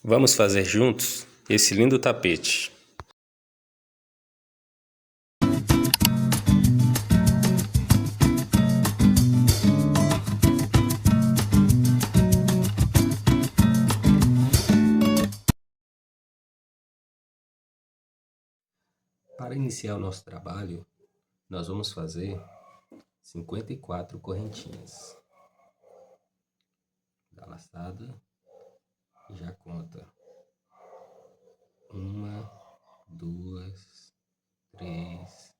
Vamos fazer juntos esse lindo tapete. Para iniciar o nosso trabalho, nós vamos fazer 54 correntinhas. Dá laçada e já conta. 1, 2, 3,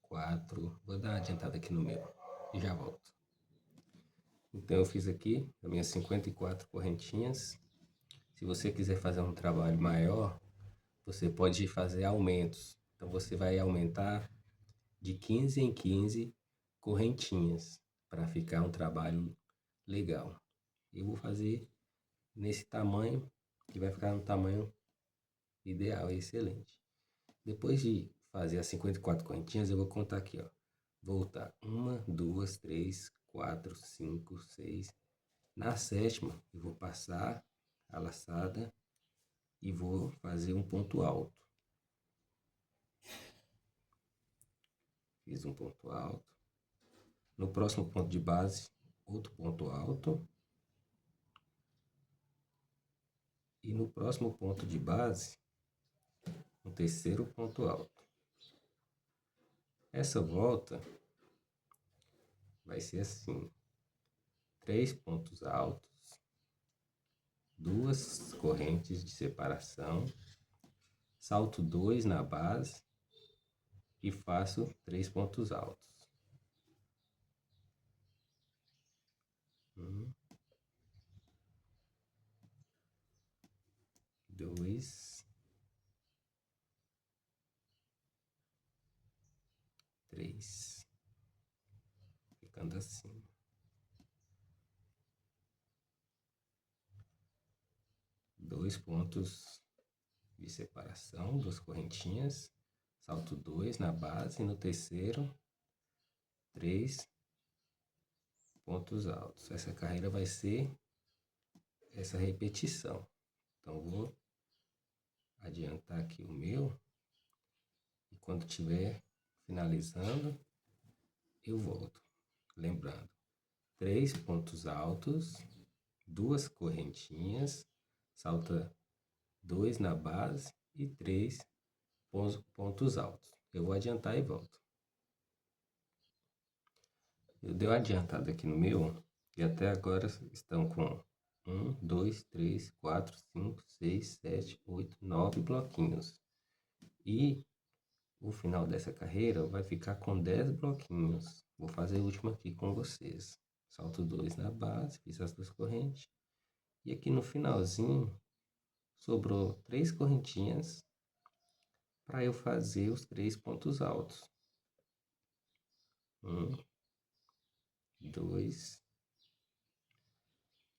4. Vou dar uma adiantada aqui no meu e já volto. Então eu fiz aqui as minhas 54 correntinhas. Se você quiser fazer um trabalho maior, você pode fazer aumentos. Então você vai aumentar de 15 em 15 correntinhas para ficar um trabalho legal. Eu vou fazer nesse tamanho, que vai ficar no tamanho ideal, excelente. Depois de fazer as 54 correntinhas, eu vou contar aqui, ó. Vou voltar 1, 2, 3, 4, 5, 6. Na sétima, eu vou passar a laçada e vou fazer um ponto alto. Fiz um ponto alto. No próximo ponto de base, outro ponto alto. E no próximo ponto de base, um terceiro ponto alto. Essa volta vai ser assim: 3 pontos altos, 2 correntes de separação, salto 2 na base e faço 3 pontos altos. 1, 2, 3, ficando assim. Dois pontos de separação, 2 correntinhas, salto 2 na base e no terceiro 3 pontos altos. Essa carreira vai ser essa repetição. Então vou adiantar aqui o meu e quando estiver finalizando eu volto. Lembrando, 3 pontos altos, 2 correntinhas, salta 2 na base e 3 pontos altos. Eu vou adiantar e volto. Eu dei uma adiantada aqui no meu e até agora estão com 1, 2, 3, 4, 5, 6, 7, 8, 9 bloquinhos. E o final dessa carreira vai ficar com 10 bloquinhos. Vou fazer o último aqui com vocês. Salto 2 na base, fiz as 2 correntes. E aqui no finalzinho, sobrou 3 correntinhas para eu fazer os 3 pontos altos. 1, 2.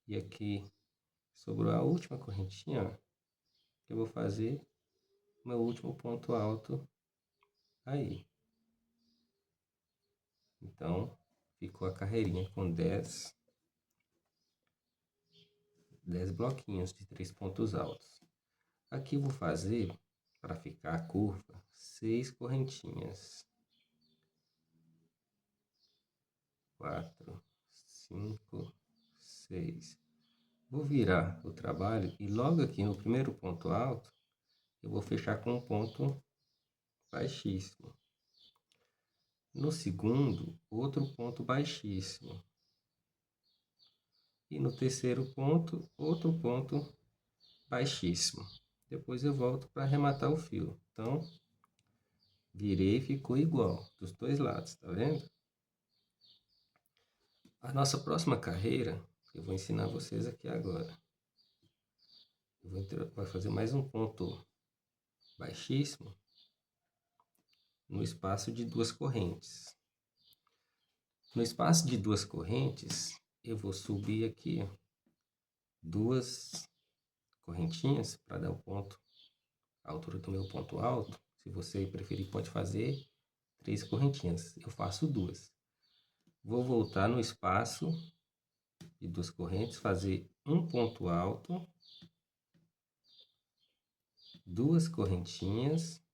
E aqui sobrou a última correntinha, que eu vou fazer o meu último ponto alto aí. Então, ficou a carreirinha com 10 bloquinhos de 3 pontos altos. Aqui eu vou fazer, para ficar a curva, 6 correntinhas. 4, 5, 6. Vou virar o trabalho e logo aqui no primeiro ponto alto, eu vou fechar com um ponto baixíssimo. No segundo, outro ponto baixíssimo. E no terceiro ponto, outro ponto baixíssimo. Depois eu volto para arrematar o fio. Então, virei e ficou igual dos dois lados, tá vendo? A nossa próxima carreira, eu vou ensinar vocês aqui agora. Vai fazer mais um ponto baixíssimo no espaço de 2 correntes. No espaço de 2 correntes, eu vou subir aqui 2 correntinhas para dar o ponto, a altura do meu ponto alto. Se você preferir, pode fazer 3 correntinhas. Eu faço 2. Vou voltar no espaço de 2 correntes, fazer um ponto alto 2 correntinhas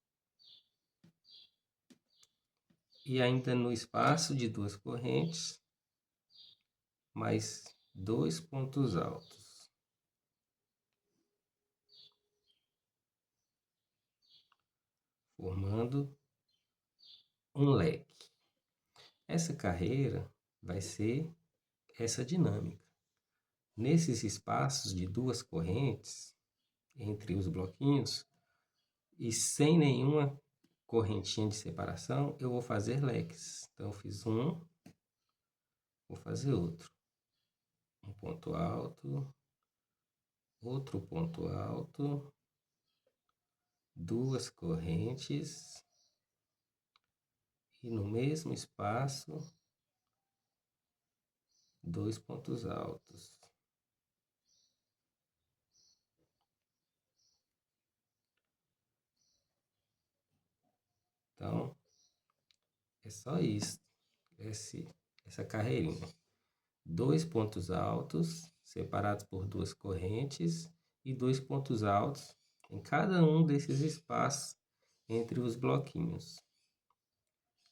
e ainda no espaço de 2 correntes, mais 2 pontos altos. Formando um leque. Essa carreira vai ser essa dinâmica. Nesses espaços de 2 correntes, entre os bloquinhos, e sem nenhuma correntinha de separação, eu vou fazer leques. Então, eu fiz um, vou fazer outro. Um ponto alto, outro ponto alto, 2 correntes, e no mesmo espaço, 2 pontos altos. Então, é só isso, essa carreirinha. 2 pontos altos, separados por 2 correntes, e 2 pontos altos em cada um desses espaços entre os bloquinhos.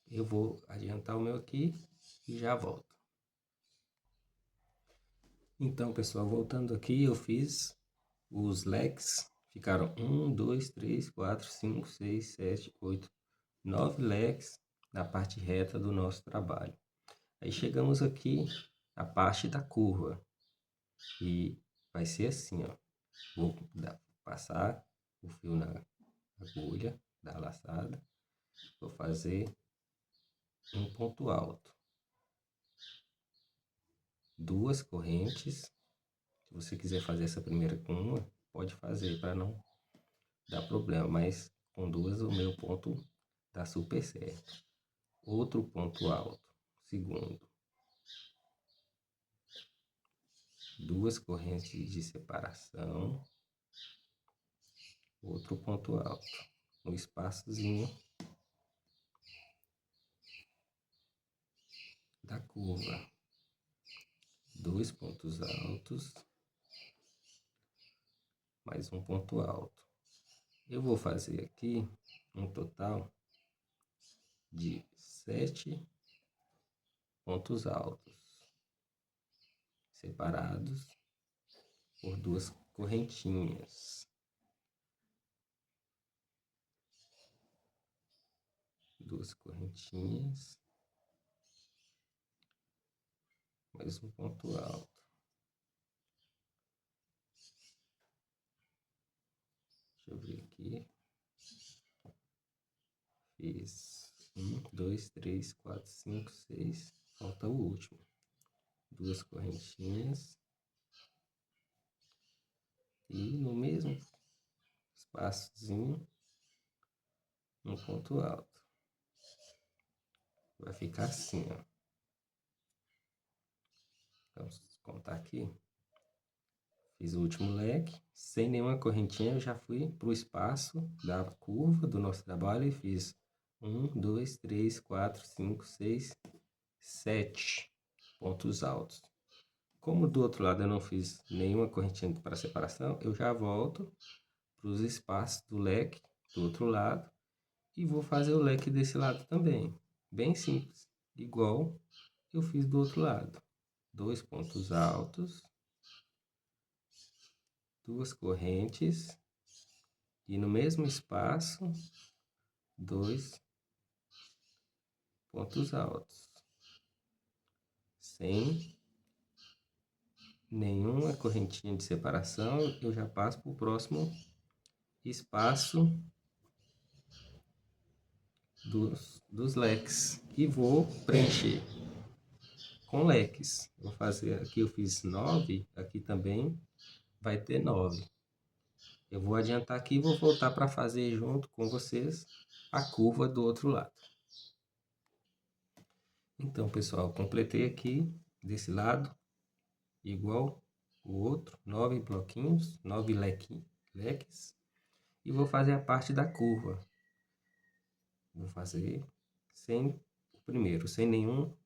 Eu vou adiantar o meu aqui e já volto. Então, pessoal, voltando aqui, eu fiz os leques, ficaram 1, 2, 3, 4, 5, 6, 7, 8, 9 leques na parte reta do nosso trabalho. Aí chegamos aqui à parte da curva, e vai ser assim, ó. Vou passar o fio na agulha da laçada, vou fazer um ponto alto, 2 correntes. Se você quiser fazer essa primeira com uma, pode fazer para não dar problema, mas com 2 o meu ponto dá super certo. Outro ponto alto, segundo, 2 correntes de separação, outro ponto alto, no espaçozinho da curva, 2 pontos altos, mais um ponto alto. Eu vou fazer aqui um total de 7 pontos altos, separados por 2 correntinhas. 2 correntinhas, mais um ponto alto. Deixa eu ver aqui. Fiz 1, 2, 3, 4, 5, 6. Falta o último. 2 correntinhas. E no mesmo espaçozinho, um ponto alto. Vai ficar assim, ó. Vamos contar aqui. Fiz o último leque, sem nenhuma correntinha, eu já fui para o espaço da curva do nosso trabalho e fiz 1, 2, 3, 4, 5, 6, 7 pontos altos. Como do outro lado eu não fiz nenhuma correntinha para separação, eu já volto para os espaços do leque do outro lado e vou fazer o leque desse lado também. Bem simples, igual eu fiz do outro lado. 2 pontos altos, 2 correntes e no mesmo espaço 2 pontos altos, sem nenhuma correntinha de separação. Eu já passo para o próximo espaço dos leques e vou preencher com leques. Vou fazer aqui, eu fiz 9, aqui também vai ter 9. Eu vou adiantar aqui e vou voltar para fazer junto com vocês a curva do outro lado. Então, pessoal, completei aqui desse lado, igual o outro, 9 bloquinhos, 9 leques, e vou fazer a parte da curva. Vou fazer sem o primeiro, sem nenhum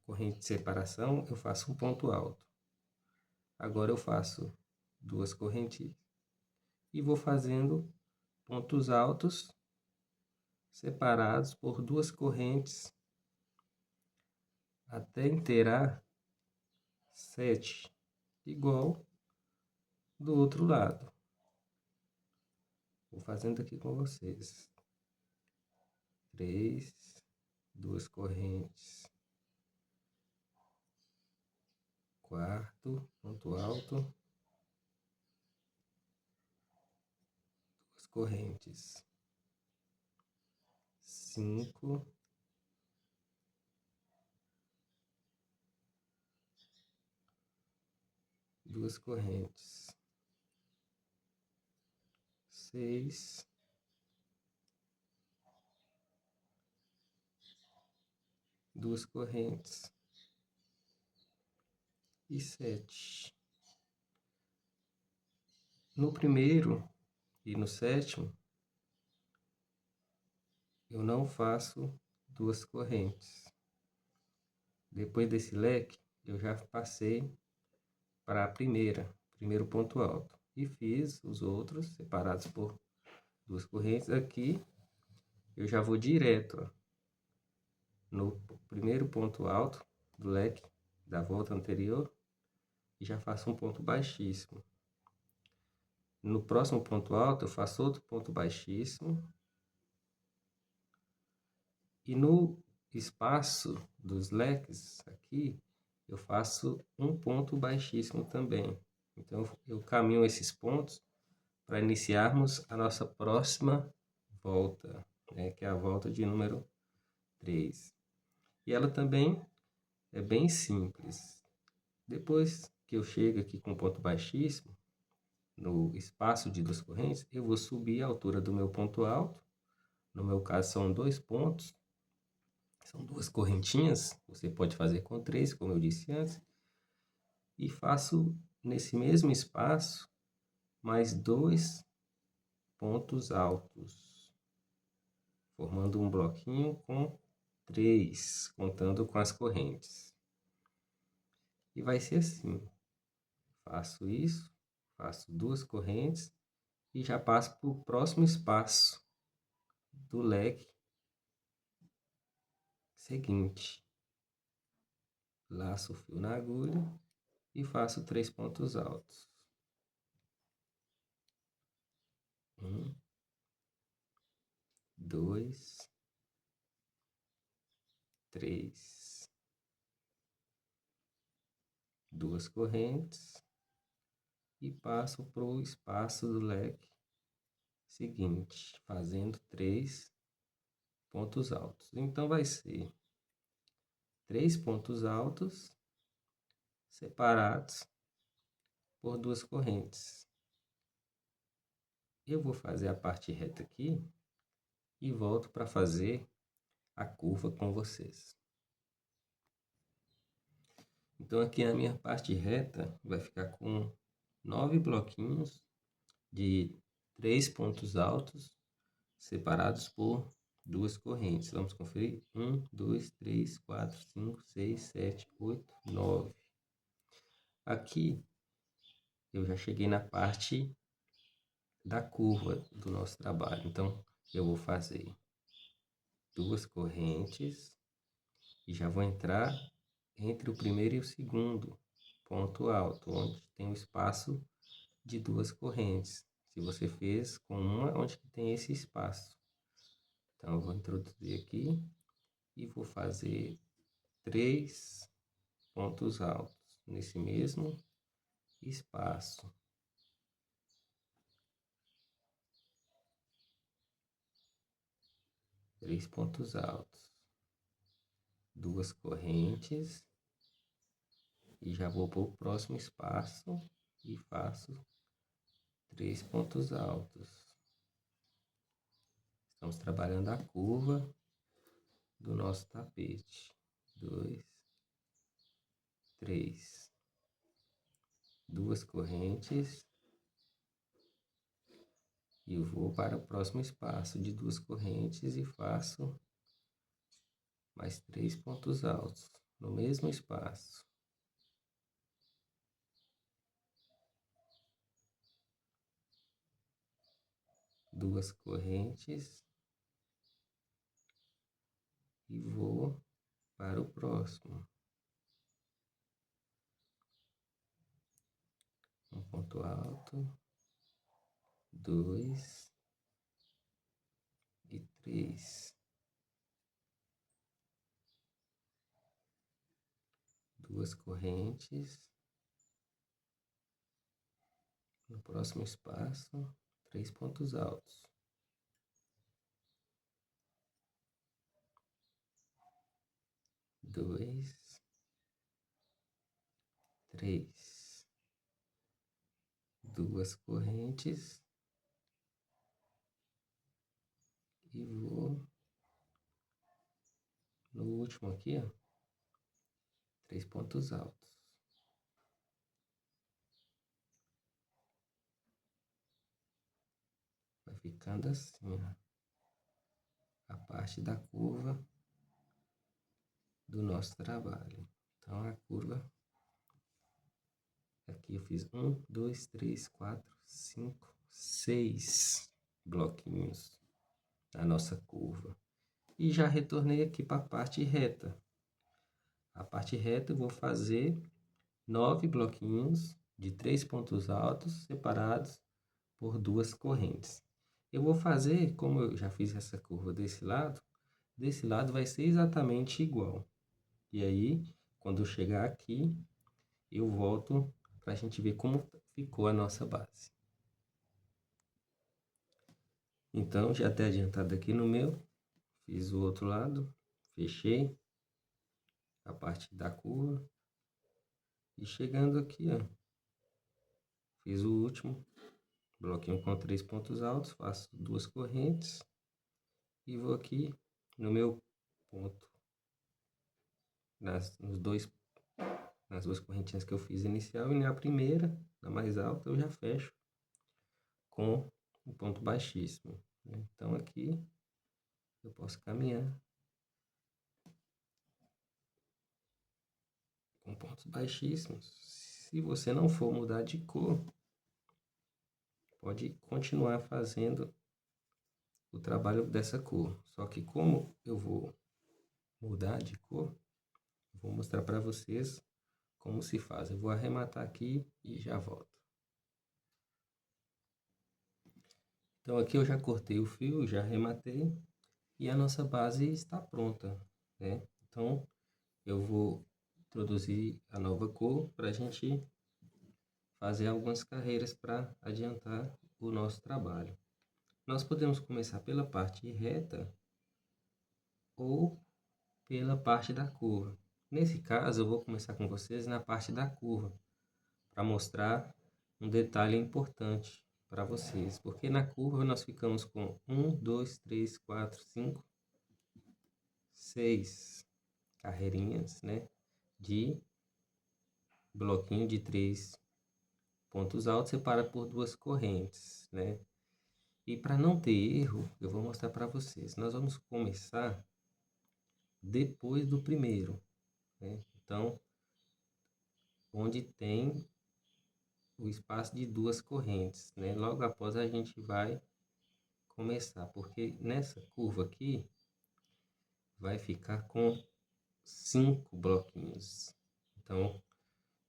corrente de separação, eu faço um ponto alto. Agora eu faço 2 correntes e vou fazendo pontos altos separados por 2 correntes até inteirar 7, igual do outro lado. Vou fazendo aqui com vocês. 3, 2 correntes, quarto, ponto alto, 2 correntes, 5, 2 correntes, 6, 2 correntes e 7. No primeiro e no sétimo, eu não faço 2 correntes. Depois desse leque, eu já passei para a primeiro ponto alto. E fiz os outros separados por 2 correntes. Aqui, eu já vou direto, ó, no primeiro ponto alto do leque da volta anterior e já faço um ponto baixíssimo. No próximo ponto alto, eu faço outro ponto baixíssimo. E no espaço dos leques aqui, eu faço um ponto baixíssimo também. Então, eu caminho esses pontos para iniciarmos a nossa próxima volta, né, que é a volta de número 3. E ela também é bem simples. Depois que eu chego aqui com ponto baixíssimo, no espaço de 2 correntes, eu vou subir a altura do meu ponto alto. No meu caso, são 2 pontos. São 2 correntinhas. Você pode fazer com 3, como eu disse antes. E faço nesse mesmo espaço mais 2 pontos altos, formando um bloquinho com 3, contando com as correntes. E vai ser assim. Faço isso, faço 2 correntes e já passo para o próximo espaço do leque seguinte. Laço o fio na agulha e faço 3 pontos altos. 1, 2, 3. 2 correntes e passo para o espaço do leque seguinte, fazendo 3 pontos altos. Então, vai ser 3 pontos altos separados por 2 correntes. Eu vou fazer a parte reta aqui e volto para fazer a curva com vocês. Então, aqui a minha parte reta vai ficar com 9 bloquinhos de 3 pontos altos separados por 2 correntes. Vamos conferir. 1, 2, 3, 4, 5, 6, 7, 8, 9. Aqui eu já cheguei na parte da curva do nosso trabalho. Então, eu vou fazer 2 correntes e já vou entrar entre o primeiro e o segundo ponto alto, onde tem o espaço de 2 correntes. Se você fez com uma, onde tem esse espaço. Então, eu vou introduzir aqui e vou fazer 3 pontos altos nesse mesmo espaço. 3 pontos altos. 2 correntes. E já vou para o próximo espaço e faço 3 pontos altos. Estamos trabalhando a curva do nosso tapete. 2, 3. 2 correntes. E vou para o próximo espaço de 2 correntes e faço mais 3 pontos altos no mesmo espaço. 2 correntes e vou para o próximo. Um ponto alto, 2 e 3. 2 correntes. No próximo espaço, 3 pontos altos. 2, 3. 2 correntes. E vou no último aqui, ó. 3 pontos altos. Vai ficando assim, ó. A parte da curva do nosso trabalho. Então, a curva, aqui eu fiz 1, 2, 3, 4, 5, 6 bloquinhos na nossa curva. E já retornei aqui para a parte reta. A parte reta eu vou fazer 9 bloquinhos de 3 pontos altos separados por 2 correntes. Eu vou fazer, como eu já fiz essa curva desse lado vai ser exatamente igual. E aí, quando eu chegar aqui, eu volto para a gente ver como ficou a nossa base. Então, já até adiantado aqui no meu, fiz o outro lado, fechei a parte da curva. E chegando aqui, ó, fiz o último bloquinho com 3 pontos altos, faço 2 correntes e vou aqui no meu ponto, nas duas correntinhas que eu fiz inicial, e na primeira, na mais alta, eu já fecho com um ponto baixíssimo, né? Então aqui eu posso caminhar com pontos baixíssimos. Se você não for mudar de cor, pode continuar fazendo o trabalho dessa cor. Só que como eu vou mudar de cor, vou mostrar para vocês como se faz. Eu vou arrematar aqui e já volto. Então aqui eu já cortei o fio, já arrematei e a nossa base está pronta, né? Então eu vou introduzir a nova cor para a gente fazer algumas carreiras para adiantar o nosso trabalho. Nós podemos começar pela parte reta ou pela parte da curva. Nesse caso, eu vou começar com vocês na parte da curva, para mostrar um detalhe importante para vocês, porque na curva nós ficamos com 1, 2, 3, 4, 5, 6 carreirinhas, né, de bloquinho de 3 pontos altos separados por 2 correntes, né? E para não ter erro, eu vou mostrar para vocês. Nós vamos começar depois do primeiro, né? Então, onde tem o espaço de 2 correntes, né? Logo após a gente vai começar, porque nessa curva aqui vai ficar com 5 bloquinhos. Então,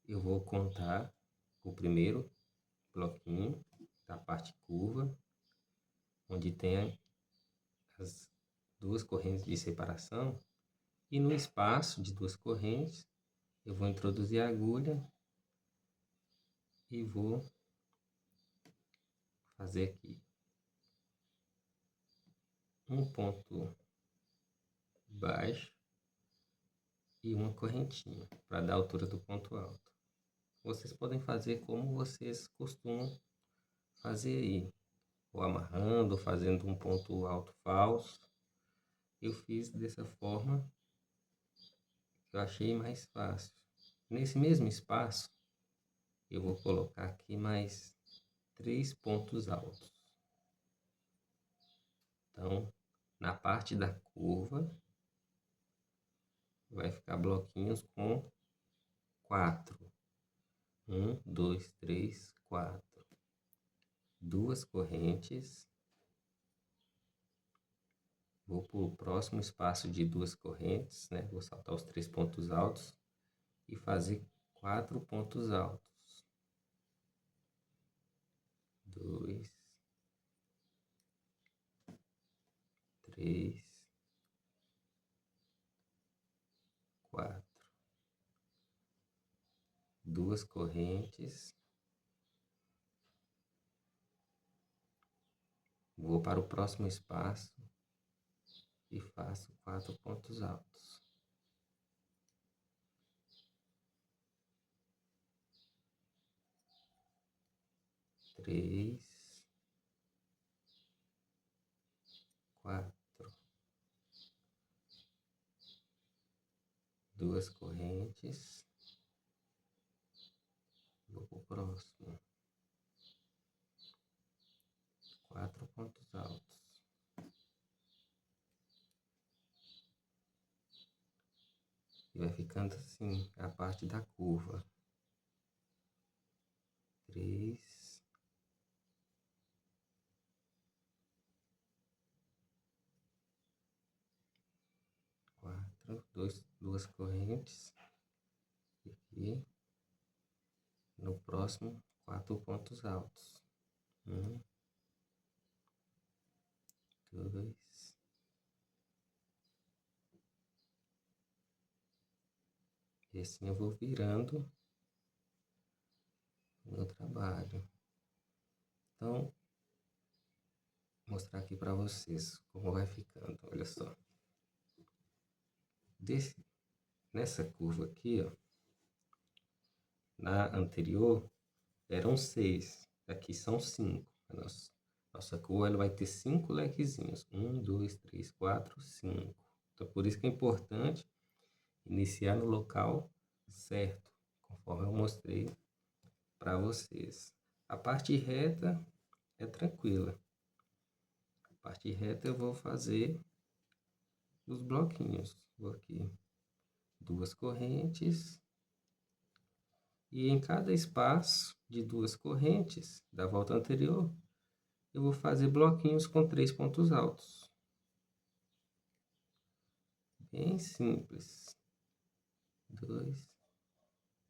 eu vou contar o primeiro bloquinho da parte curva, onde tem as 2 correntes de separação, e no espaço de 2 correntes eu vou introduzir a agulha e vou fazer aqui um ponto baixo e uma correntinha para dar a altura do ponto alto. Vocês podem fazer como vocês costumam fazer aí, ou amarrando, ou fazendo um ponto alto falso. Eu fiz dessa forma que eu achei mais fácil. Nesse mesmo espaço, eu vou colocar aqui mais 3 pontos altos. Então, na parte da curva, vai ficar bloquinhos com 4. 1, 2, 3, 4. 2 correntes Vou para o próximo espaço de 2 correntes, né? Vou saltar os 3 pontos altos e fazer 4 pontos altos. 2, 3, 4. 2 correntes. Vou para o próximo espaço e faço 4 pontos altos. 3, 4. 2 correntes. Vou para o próximo. 4 pontos altos. E vai ficando assim a parte da curva. 3, 4, 2 correntes. Aqui. No próximo, 4 pontos altos. 1, 2, e assim eu vou virando o meu trabalho. Então, vou mostrar aqui para vocês como vai ficando, olha só. Nessa curva aqui, ó, na anterior eram 6, aqui são 5. Nossa curva ela vai ter 5 lequezinhos. 1, 2, 3, 4, 5. Então, por isso que é importante iniciar no local certo, conforme eu mostrei para vocês. A parte reta é tranquila. A parte reta eu vou fazer os bloquinhos. Vou aqui 2 correntes. E em cada espaço de 2 correntes da volta anterior, eu vou fazer bloquinhos com 3 pontos altos. Bem simples. 2,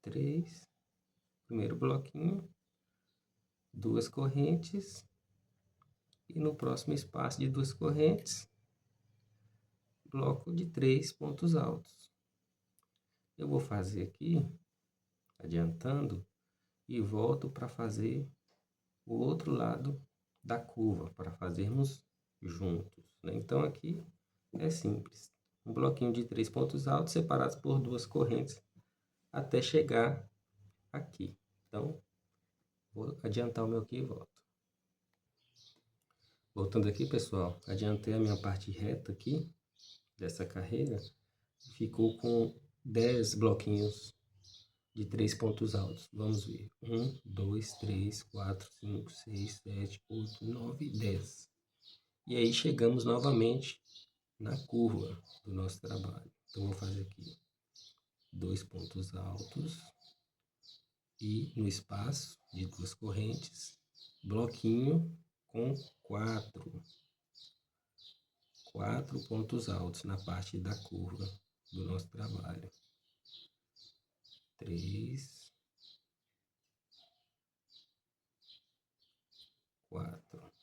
3. Primeiro bloquinho, 2 correntes. E no próximo espaço de 2 correntes, bloco de 3 pontos altos. Eu vou fazer aqui, adiantando, e volto para fazer o outro lado da curva, para fazermos juntos, né? Então, aqui é simples. Um bloquinho de 3 pontos altos separados por 2 correntes até chegar aqui. Então, vou adiantar o meu aqui e volto. Voltando aqui, pessoal, adiantei a minha parte reta aqui, dessa carreira, ficou com 10 bloquinhos de 3 pontos altos. Vamos ver. 1, 2, 3, 4, 5, 6, 7, 8, 9, 10. E aí chegamos novamente na curva do nosso trabalho. Então, vou fazer aqui 2 pontos altos e no espaço de 2 correntes, bloquinho com 4 pontos altos na parte da curva do nosso trabalho. 3, 4.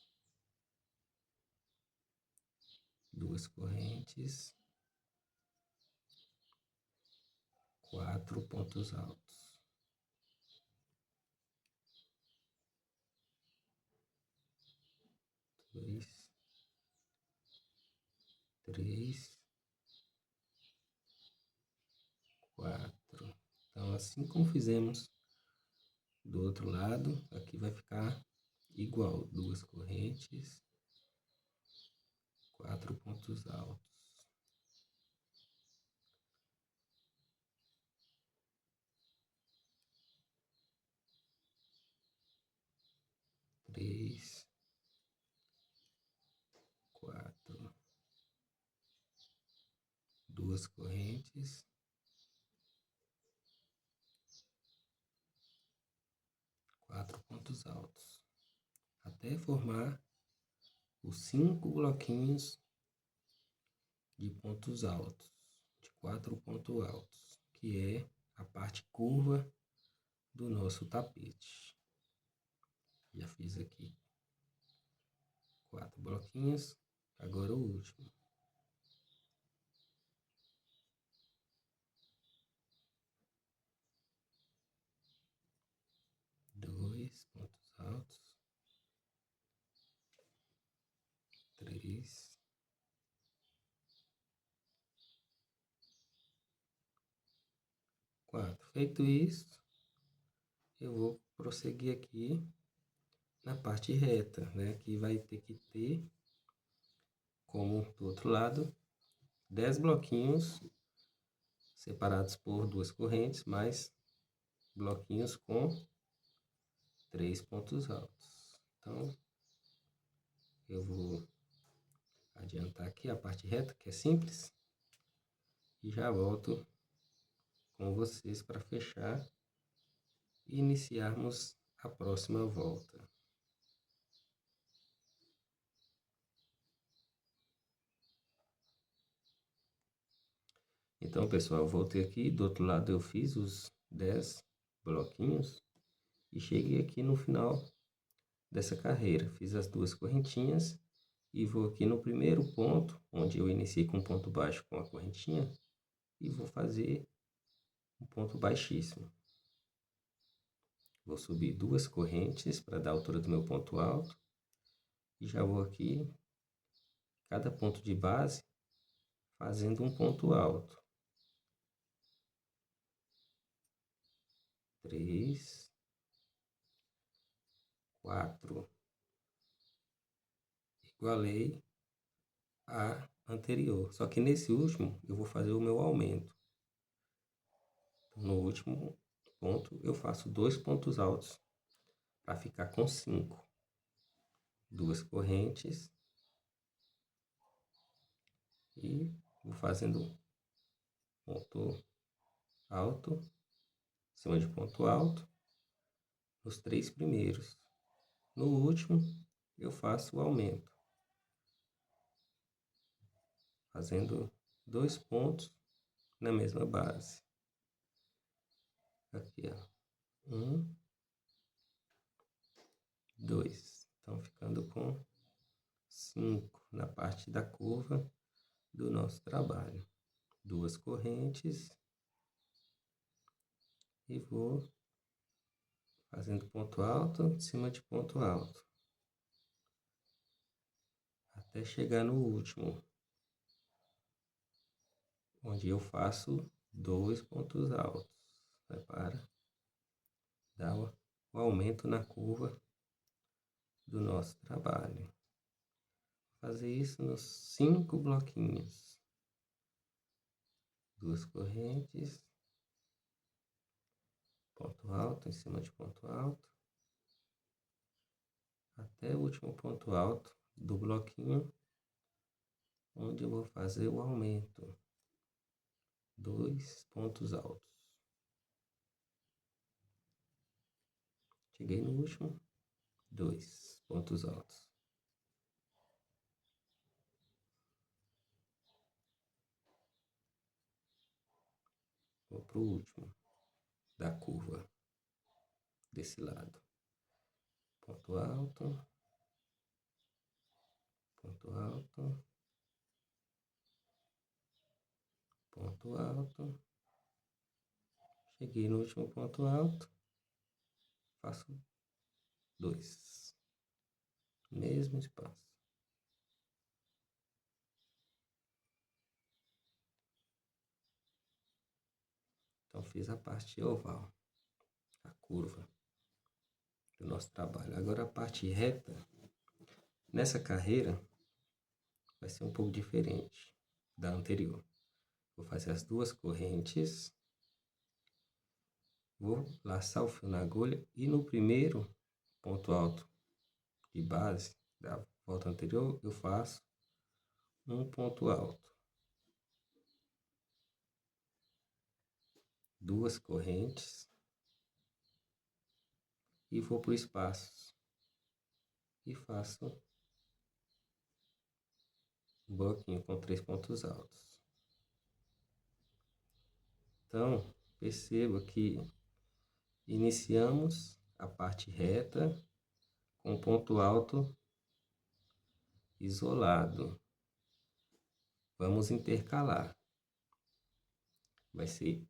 2 correntes, 4 pontos altos. 2, 3, 4. Então, assim como fizemos do outro lado, aqui vai ficar igual. 2 correntes, 4 pontos altos. 3, 4. 2 correntes, 4 pontos altos, até formar os 5 bloquinhos de pontos altos, de 4 pontos altos, que é a parte curva do nosso tapete. Já fiz aqui 4 bloquinhos, agora o último. Dois pontos altos, 3, 4. Feito isso, eu vou prosseguir aqui na parte reta, né? Que vai ter que ter, como do outro lado, 10 bloquinhos separados por 2 correntes, mais bloquinhos com 3 pontos altos. Então, eu vou adiantar aqui a parte reta, que é simples, e já volto com vocês para fechar e iniciarmos a próxima volta. Então, pessoal, voltei aqui, do outro lado eu fiz os 10 bloquinhos e cheguei aqui no final dessa carreira. Fiz as 2 correntinhas e vou aqui no primeiro ponto, onde eu iniciei com um ponto baixo com a correntinha, e vou fazer um ponto baixíssimo. Vou subir 2 correntes para dar a altura do meu ponto alto e já vou aqui, cada ponto de base, fazendo um ponto alto. 3, 4. Igualei a anterior. Só que nesse último eu vou fazer o meu aumento. No último ponto eu faço 2 pontos altos para ficar com 5. 2 correntes e vou fazendo ponto alto, em cima de ponto alto, nos 3 primeiros. No último eu faço o aumento, fazendo 2 pontos na mesma base. Aqui, ó, 1, 2. Então, ficando com 5 na parte da curva do nosso trabalho. 2 correntes e vou fazendo ponto alto em cima de ponto alto, até chegar no último, onde eu faço 2 pontos altos, né, para dar o aumento na curva do nosso trabalho. Fazer isso nos 5 bloquinhos. 2 correntes, ponto alto em cima de ponto alto, até o último ponto alto do bloquinho, onde eu vou fazer o aumento. 2 pontos altos. Cheguei no último, 2 pontos altos. Vou para o último da curva, desse lado. Ponto alto, ponto alto, ponto alto. Cheguei no último ponto alto, faço 2. Mesmo espaço. Então, fiz a parte oval, a curva do nosso trabalho. Agora, a parte reta, nessa carreira, vai ser um pouco diferente da anterior. Vou fazer as 2 correntes, vou laçar o fio na agulha e no primeiro ponto alto de base da volta anterior, eu faço um ponto alto. 2 correntes e vou para o espaço e faço um bloquinho com 3 pontos altos. Então, perceba que iniciamos a parte reta com ponto alto isolado. Vamos intercalar. Vai ser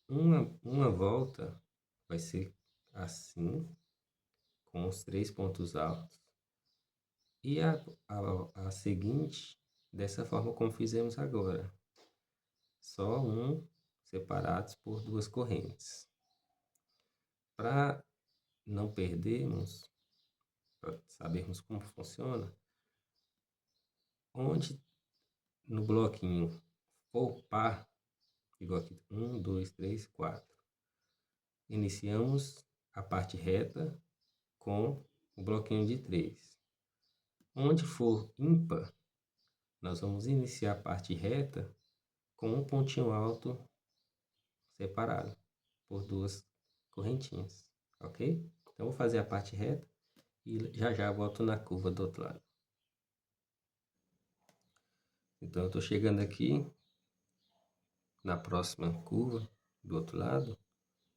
uma volta, vai ser assim, com os 3 pontos altos. E a seguinte, dessa forma como fizemos agora. Só um, separados por 2 correntes. Para não perdermos, para sabermos como funciona, onde no bloquinho for par, igual aqui, 1, 2, 3, 4. Iniciamos a parte reta com o bloquinho de 3. Onde for ímpar, nós vamos iniciar a parte reta com um pontinho alto separado por 2 correntinhas, ok? Então, vou fazer a parte reta e já volto na curva do outro lado. Então, eu estou chegando aqui na próxima curva do outro lado.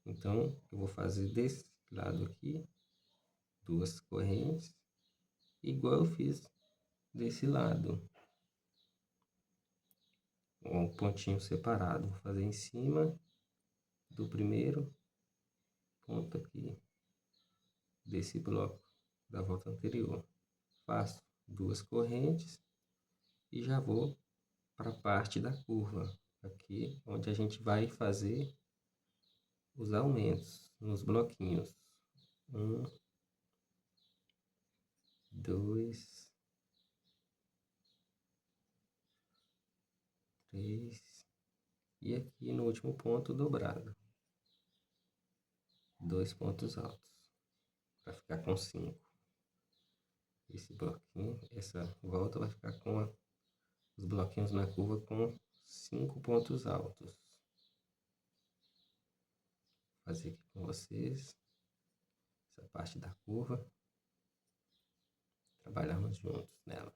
Então, eu vou fazer desse lado aqui 2 correntes, igual eu fiz desse lado. Um pontinho separado, vou fazer em cima do primeiro ponto aqui desse bloco da volta anterior. Faço 2 correntes e já vou para a parte da curva, aqui onde a gente vai fazer os aumentos nos bloquinhos. 1, 2, 3 e aqui no último ponto dobrado. 2 pontos altos, para ficar com 5. Esse bloquinho, essa volta vai ficar com os bloquinhos na curva com 5 pontos altos. Vou fazer aqui com vocês essa parte da curva, trabalhamos juntos nela.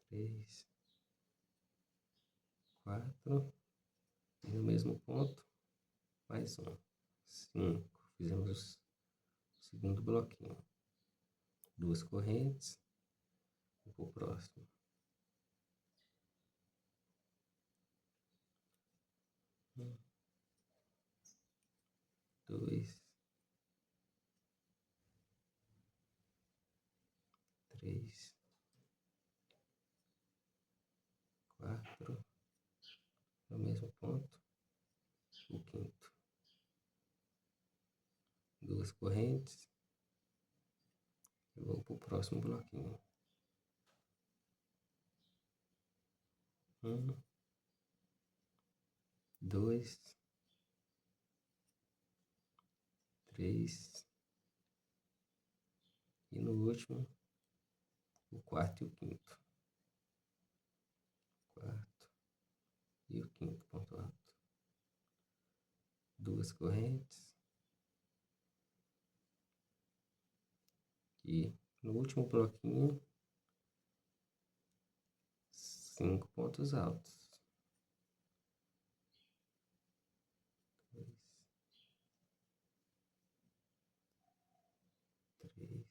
3, 4 e no mesmo ponto mais um. 5. Fizemos o segundo bloquinho. 2 correntes. Vou para o próximo. 1, 2, 3, 4. No mesmo ponto, o quinto. 2 correntes. Eu vou para o próximo bloquinho. 1, 2, 3 e no último o quarto e o quinto. Quarto e o quinto ponto alto. 2 correntes. E no último bloquinho, 5 pontos altos. 2, 3,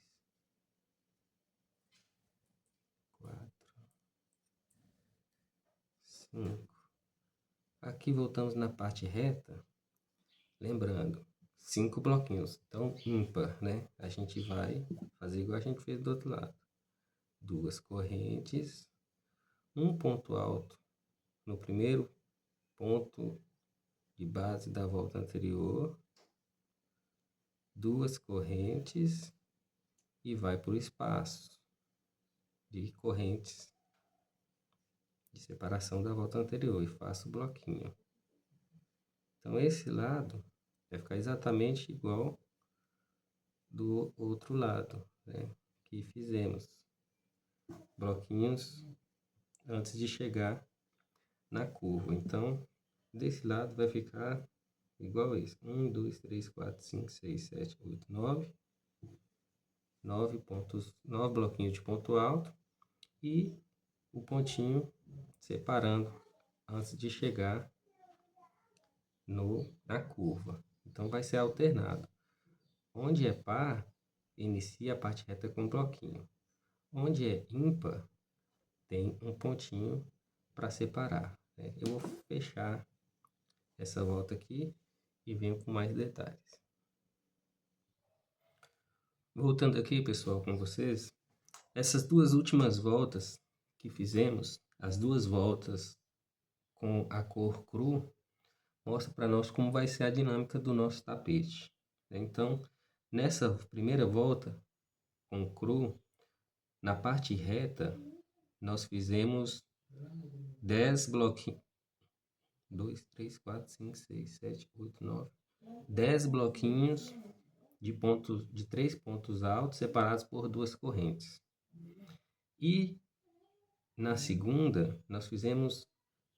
4, 5. Aqui voltamos na parte reta, lembrando, 5 bloquinhos, então ímpar, né? A gente vai fazer igual a gente fez do outro lado. 2 correntes, um ponto alto no primeiro ponto de base da volta anterior, 2 correntes e vai para o espaço de correntes de separação da volta anterior e faço o bloquinho. Então, esse lado vai ficar exatamente igual do outro lado, né? Que fizemos bloquinhos antes de chegar na curva. Então, desse lado vai ficar igual isso. 1, 2, 3, 4, 5, 6, 7, 8, 9. 9 bloquinhos de ponto alto. e o pontinho separando antes de chegar na curva. Então vai ser alternado. Onde é par, inicia a parte reta com bloquinho. Onde é ímpar, tem um pontinho para separar, né? Eu vou fechar essa volta aqui e venho com mais detalhes. Voltando aqui, pessoal, com vocês, essas duas últimas voltas que fizemos, as duas voltas com a cor cru, mostra para nós como vai ser a dinâmica do nosso tapete. Então, nessa primeira volta com cru, na parte reta, nós fizemos 10 bloquinhos. 2, 3, 4, 5, 6, 7, 8, 9. 10 bloquinhos de 3 pontos altos separados por duas correntes. E na segunda, nós fizemos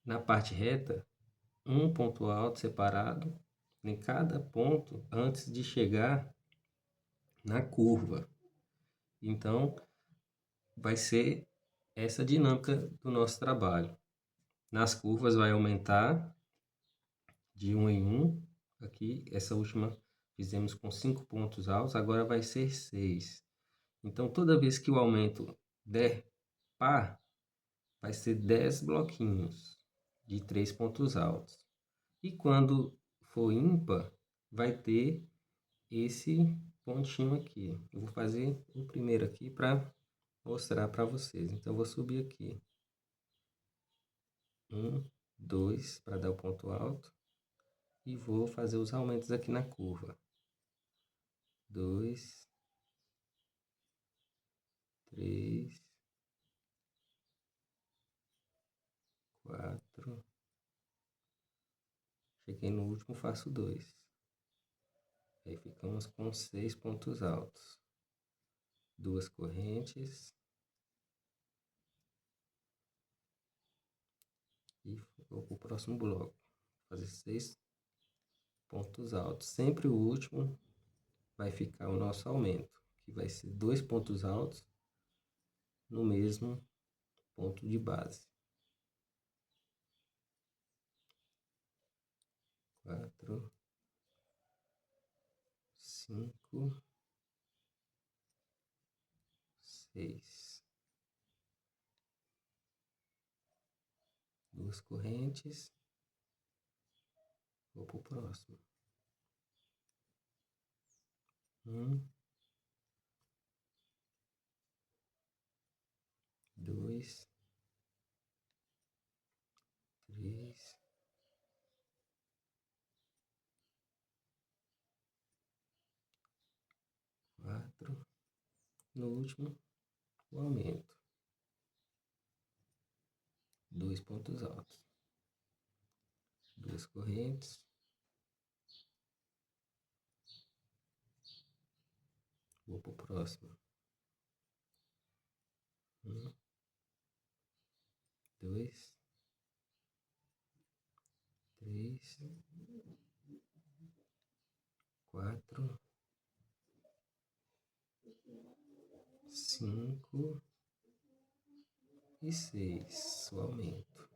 na parte reta um ponto alto separado em cada ponto antes de chegar na curva. Então, vai ser essa dinâmica do nosso trabalho. Nas curvas vai aumentar de 1 em 1. Aqui, essa última fizemos com 5 pontos altos, agora vai ser 6. Então, toda vez que o aumento der par, vai ser 10 bloquinhos de 3 pontos altos. E quando for ímpar, vai ter esse pontinho aqui. Eu vou fazer o primeiro aqui para mostrar para vocês. Então, eu vou subir aqui. 1, 2, para dar o ponto alto. E vou fazer os aumentos aqui na curva. 2, 3, 4. Cheguei no último, faço 2. Aí ficamos com 6 pontos altos. 2 correntes. E vou para o próximo bloco. Fazer 6 pontos altos. Sempre o último vai ficar o nosso aumento, que vai ser 2 pontos altos no mesmo ponto de base. 4, 5, 6. 2 correntes. Vou para o próximo. 1, 2, 3, 4. No último, o aumento. 2 pontos altos. 2 correntes. Vou para o próximo. 1, 2, 3, 4, 5 e 6. O aumento.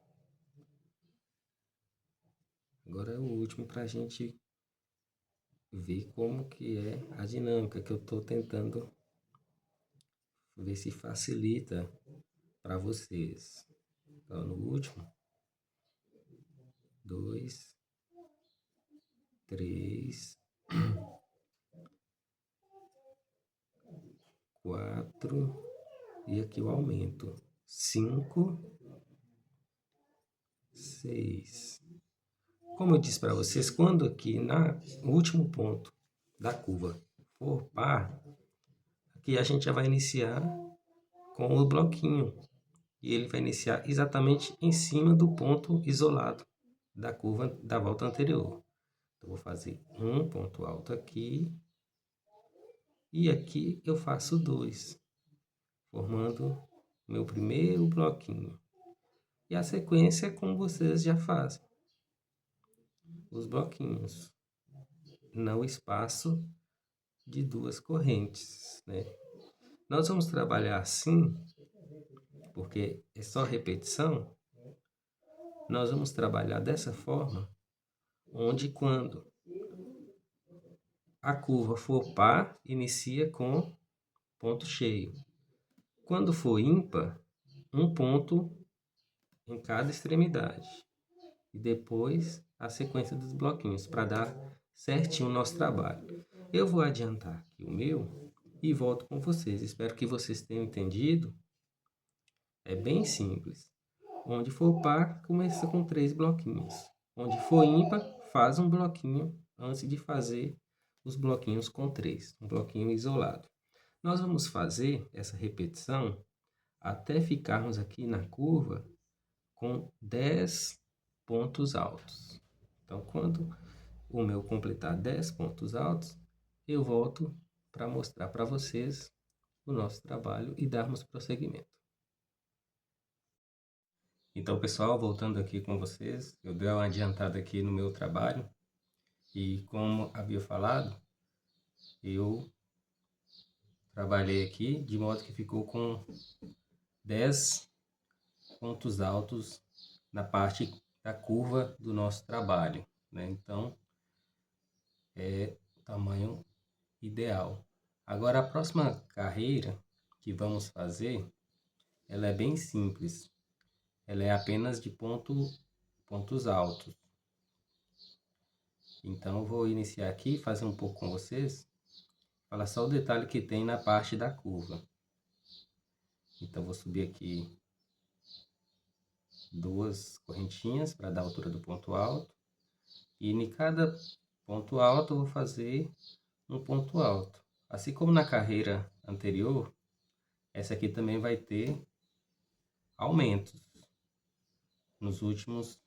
Agora é o último para a gente ver como que é a dinâmica que eu estou tentando ver se facilita para vocês. Então, no último, 2, 3, 4 e aqui o aumento. 5, 6. Como eu disse para vocês, quando aqui no último ponto da curva for par, aqui a gente já vai iniciar com o bloquinho. E ele vai iniciar exatamente em cima do ponto isolado da curva da volta anterior. Então, vou fazer um ponto alto aqui. E aqui eu faço 2, formando meu primeiro bloquinho. E a sequência é como vocês já fazem. Os bloquinhos no espaço de 2 correntes, né? Nós vamos trabalhar assim porque é só repetição, nós vamos trabalhar dessa forma, onde quando a curva for par, inicia com ponto cheio. Quando for ímpar, um ponto em cada extremidade. E depois a sequência dos bloquinhos, para dar certinho o nosso trabalho. Eu vou adiantar aqui o meu e volto com vocês. Espero que vocês tenham entendido. É bem simples. Onde for par, começa com 3 bloquinhos. Onde for ímpar, faz um bloquinho antes de fazer os bloquinhos com 3. Um bloquinho isolado. Nós vamos fazer essa repetição até ficarmos aqui na curva com 10 pontos altos. Então, quando o meu completar 10 pontos altos, eu volto para mostrar para vocês o nosso trabalho e darmos prosseguimento. Então, pessoal, voltando aqui com vocês, eu dei uma adiantada aqui no meu trabalho e, como havia falado, eu trabalhei aqui de modo que ficou com 10 pontos altos na parte da curva do nosso trabalho, né? Então, é o tamanho ideal. Agora, a próxima carreira que vamos fazer, ela é bem simples. Ela é apenas de pontos altos. Então, eu vou iniciar aqui, fazer um pouco com vocês, falar só o detalhe que tem na parte da curva. Então, vou subir aqui 2 correntinhas para dar a altura do ponto alto. E em cada ponto alto, eu vou fazer um ponto alto. Assim como na carreira anterior, essa aqui também vai ter aumentos nos últimos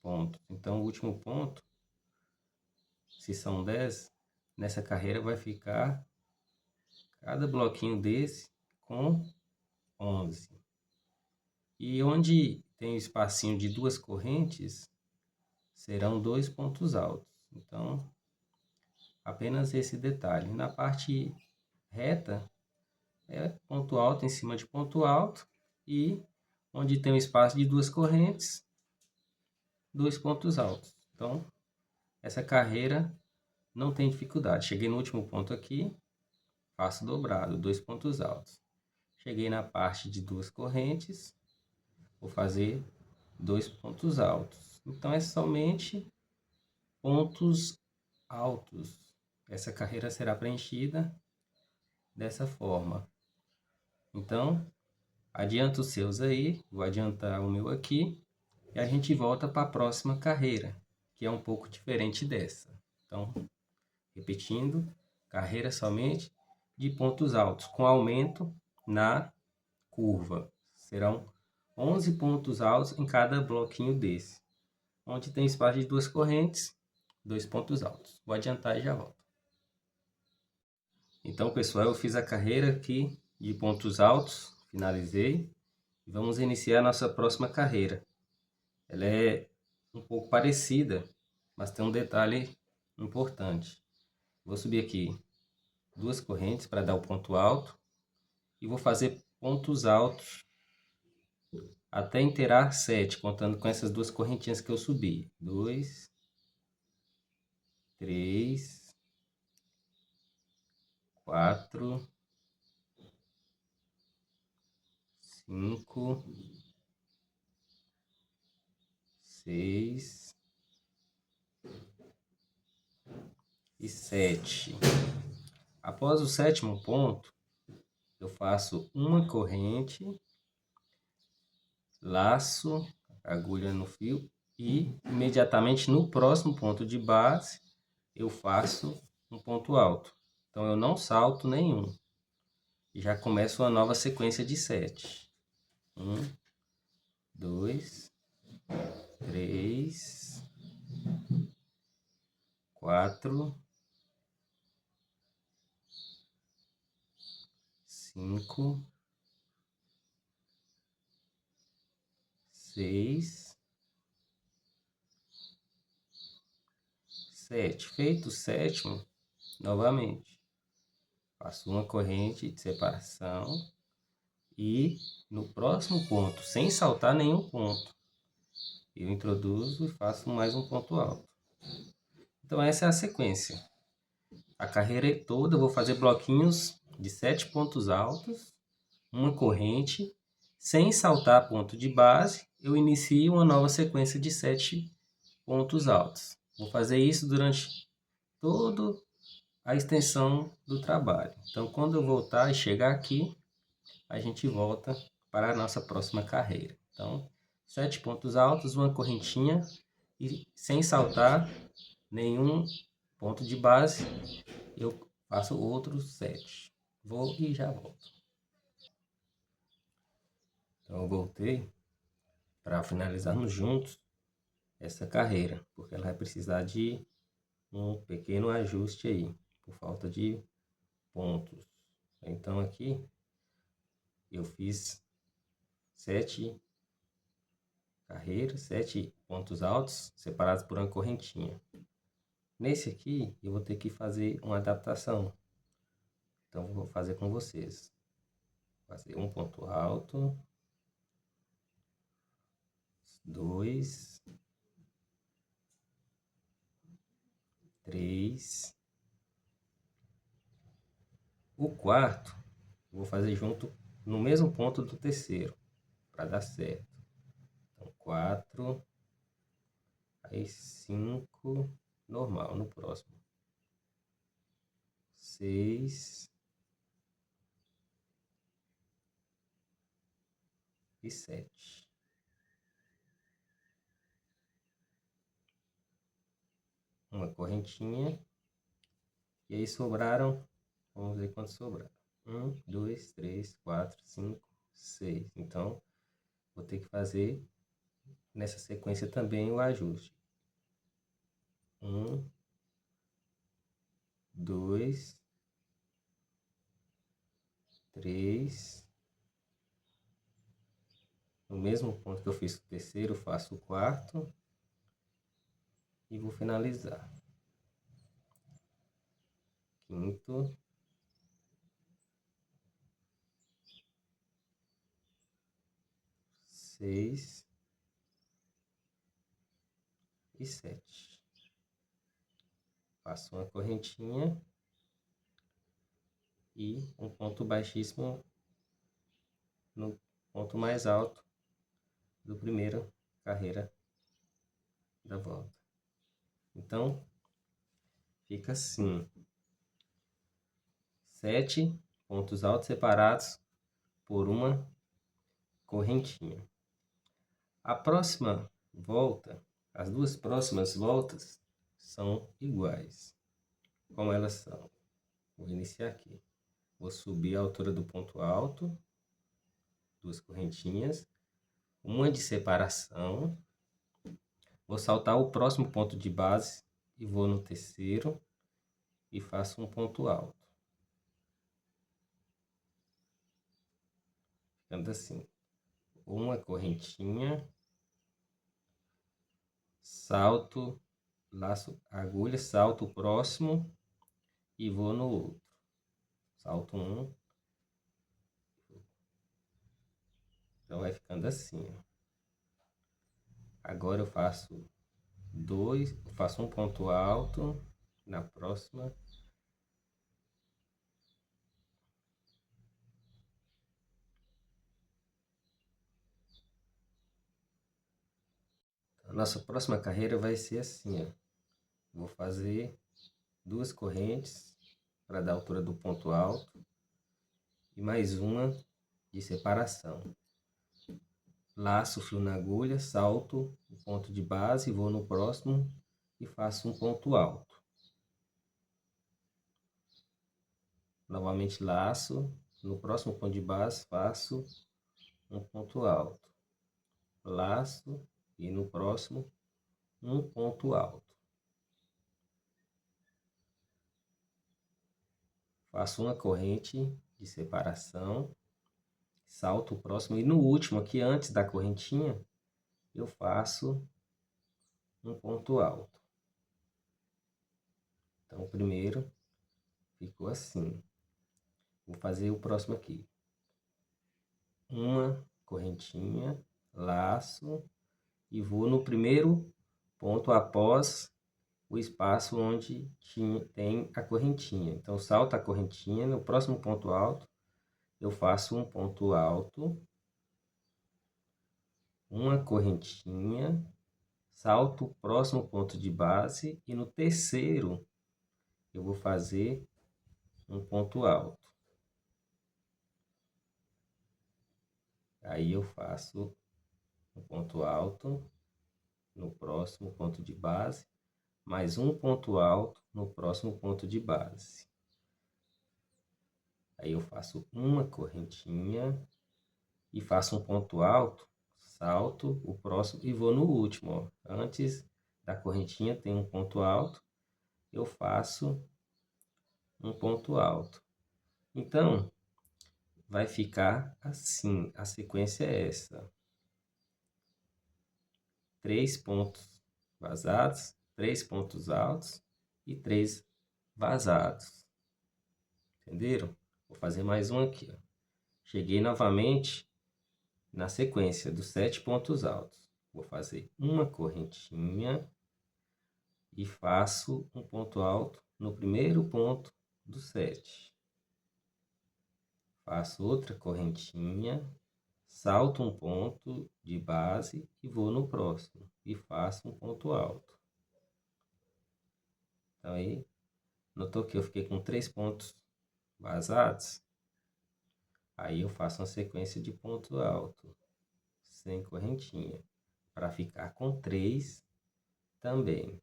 pontos. Então, o último ponto, se são 10, nessa carreira vai ficar cada bloquinho desse com 11. E onde tem o espacinho de 2 correntes, serão 2 pontos altos. Então, apenas esse detalhe. Na parte reta, é ponto alto em cima de ponto alto. E onde tem um espaço de 2 correntes, 2 pontos altos. Então, essa carreira não tem dificuldade. Cheguei no último ponto aqui, faço dobrado, 2 pontos altos. Cheguei na parte de 2 correntes, vou fazer 2 pontos altos. Então, é somente pontos altos. Essa carreira será preenchida dessa forma. Então, adianta os seus aí, vou adiantar o meu aqui, e a gente volta para a próxima carreira, que é um pouco diferente dessa. Então, repetindo, carreira somente de pontos altos, com aumento na curva. Serão 11 pontos altos em cada bloquinho desse. Onde tem espaço de 2 correntes, 2 pontos altos. Vou adiantar e já volto. Então, pessoal, eu fiz a carreira aqui de pontos altos, finalizei. E vamos iniciar a nossa próxima carreira. Ela é um pouco parecida, mas tem um detalhe importante. Vou subir aqui 2 correntes para dar o ponto alto e vou fazer pontos altos até inteirar 7, contando com essas 2 correntinhas que eu subi. 2, 3, 4, 5, 6 e 7. Após o 7º ponto, eu faço uma corrente, laço a agulha no fio e imediatamente no próximo ponto de base eu faço um ponto alto. Então eu não salto nenhum. E já começo uma nova sequência de 7. 1, 2, 3, 4, 5, 6, 7. Feito o 7º, novamente, faço uma corrente de separação E no próximo ponto, sem saltar nenhum ponto, eu introduzo e faço mais um ponto alto. Então essa é a sequência. A carreira toda eu vou fazer bloquinhos de 7 pontos altos, uma corrente, sem saltar ponto de base, eu inicio uma nova sequência de 7 pontos altos. Vou fazer isso durante toda a extensão do trabalho. Então, quando eu voltar e chegar aqui, a gente volta para a nossa próxima carreira. Então, 7 pontos altos, uma correntinha e sem saltar nenhum ponto de base, eu faço outros 7. Vou e já volto. Então, eu voltei para finalizarmos juntos essa carreira, porque ela vai precisar de um pequeno ajuste aí, por falta de pontos. Então, aqui eu fiz 7 carreiras, 7 pontos altos separados por uma correntinha. Nesse aqui, eu vou ter que fazer uma adaptação. Então, vou fazer com vocês. Fazer um ponto alto, 2, 3. O quarto, vou fazer junto no mesmo ponto do terceiro, para dar certo. Então, 4, aí 5, normal no próximo. 6 e 7. Uma correntinha. E aí sobraram, vamos ver quantos sobraram. 1, 2, 3, 4, 5, 6. Então, vou ter que fazer nessa sequência também o ajuste. 1, 2, 3. No mesmo ponto que eu fiz o terceiro, eu faço o quarto. E vou finalizar. Quinto. Seis. E 7. Faço uma correntinha. E um ponto baixíssimo no ponto mais alto do primeiro carreira da volta. Então, fica assim. 7 pontos altos separados por uma correntinha. A próxima volta, as duas próximas voltas são iguais. Como elas são? Vou iniciar aqui. Vou subir a altura do ponto alto, 2 correntinhas, uma de separação. Vou saltar o próximo ponto de base e vou no terceiro e faço um ponto alto. Ficando assim. Uma correntinha, salto, laço a agulha, salto o próximo e vou no outro. Salto um. Então vai ficando assim, ó. Agora eu faço um ponto alto na próxima. A nossa próxima carreira vai ser assim, ó. Vou fazer 2 correntes para dar a altura do ponto alto e mais uma de separação. Laço o fio na agulha, salto o ponto de base, vou no próximo e faço um ponto alto. Novamente laço, no próximo ponto de base faço um ponto alto. Laço e no próximo um ponto alto. Faço uma corrente de separação, salto o próximo e no último aqui antes da correntinha eu faço um ponto alto. Então o primeiro ficou assim. Vou fazer o próximo aqui. uma correntinha, laço e vou no primeiro ponto após o espaço onde tem a correntinha. Então, salto a correntinha, no próximo ponto alto, eu faço um ponto alto, uma correntinha, salto o próximo ponto de base e no terceiro eu vou fazer um ponto alto. Aí eu faço um ponto alto no próximo ponto de base, mais um ponto alto no próximo ponto de base. Aí eu faço uma correntinha e faço um ponto alto, salto o próximo e vou no último, ó. Antes da correntinha tem um ponto alto, eu faço um ponto alto. Então, vai ficar assim, a sequência é essa. 3 pontos vazados, 3 pontos altos e 3 vazados. Entenderam? Vou fazer mais um aqui, ó. Cheguei novamente na sequência dos 7 pontos altos. Vou fazer uma correntinha e faço um ponto alto no primeiro ponto do 7. Faço outra correntinha, salto um ponto de base e vou no próximo e faço um ponto alto. Então aí, notou que eu fiquei com 3 pontos vazados? Aí eu faço uma sequência de ponto alto, sem correntinha, para ficar com 3 também.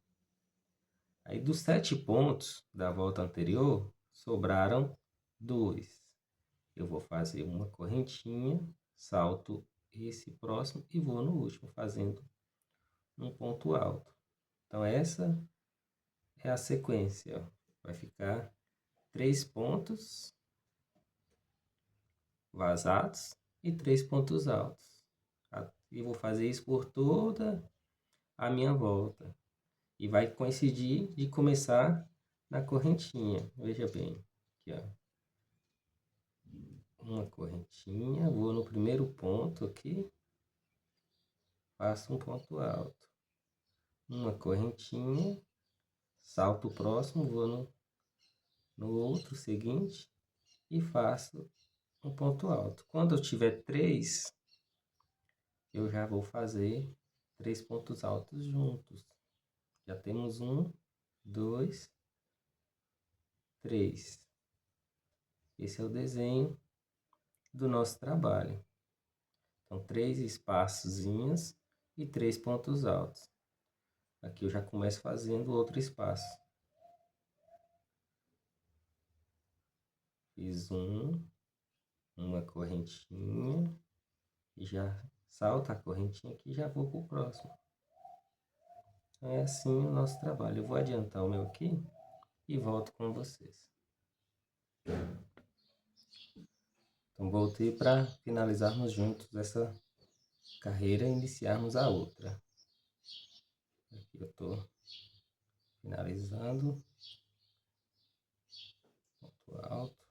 Aí dos 7 pontos da volta anterior, sobraram 2. Eu vou fazer uma correntinha, salto esse próximo e vou no último, fazendo um ponto alto. Então essa é a sequência, ó. Vai ficar 3 pontos vazados e 3 pontos altos. E vou fazer isso por toda a minha volta. E vai coincidir de começar na correntinha. Veja bem, aqui, ó. Uma correntinha, vou no primeiro ponto aqui, faço um ponto alto. Uma correntinha, salto o próximo, vou no outro seguinte e faço um ponto alto. Quando eu tiver 3, eu já vou fazer 3 pontos altos juntos. Já temos 1, 2, 3. Esse é o desenho do nosso trabalho. Então, 3 espaçozinhos e 3 pontos altos. Aqui eu já começo fazendo outro espaço. Fiz uma correntinha e já salto a correntinha aqui e já vou para o próximo. Então, é assim o nosso trabalho. Eu vou adiantar o meu aqui e volto com vocês. Então, voltei para finalizarmos juntos essa carreira e iniciarmos a outra. Aqui eu estou finalizando. Ponto alto.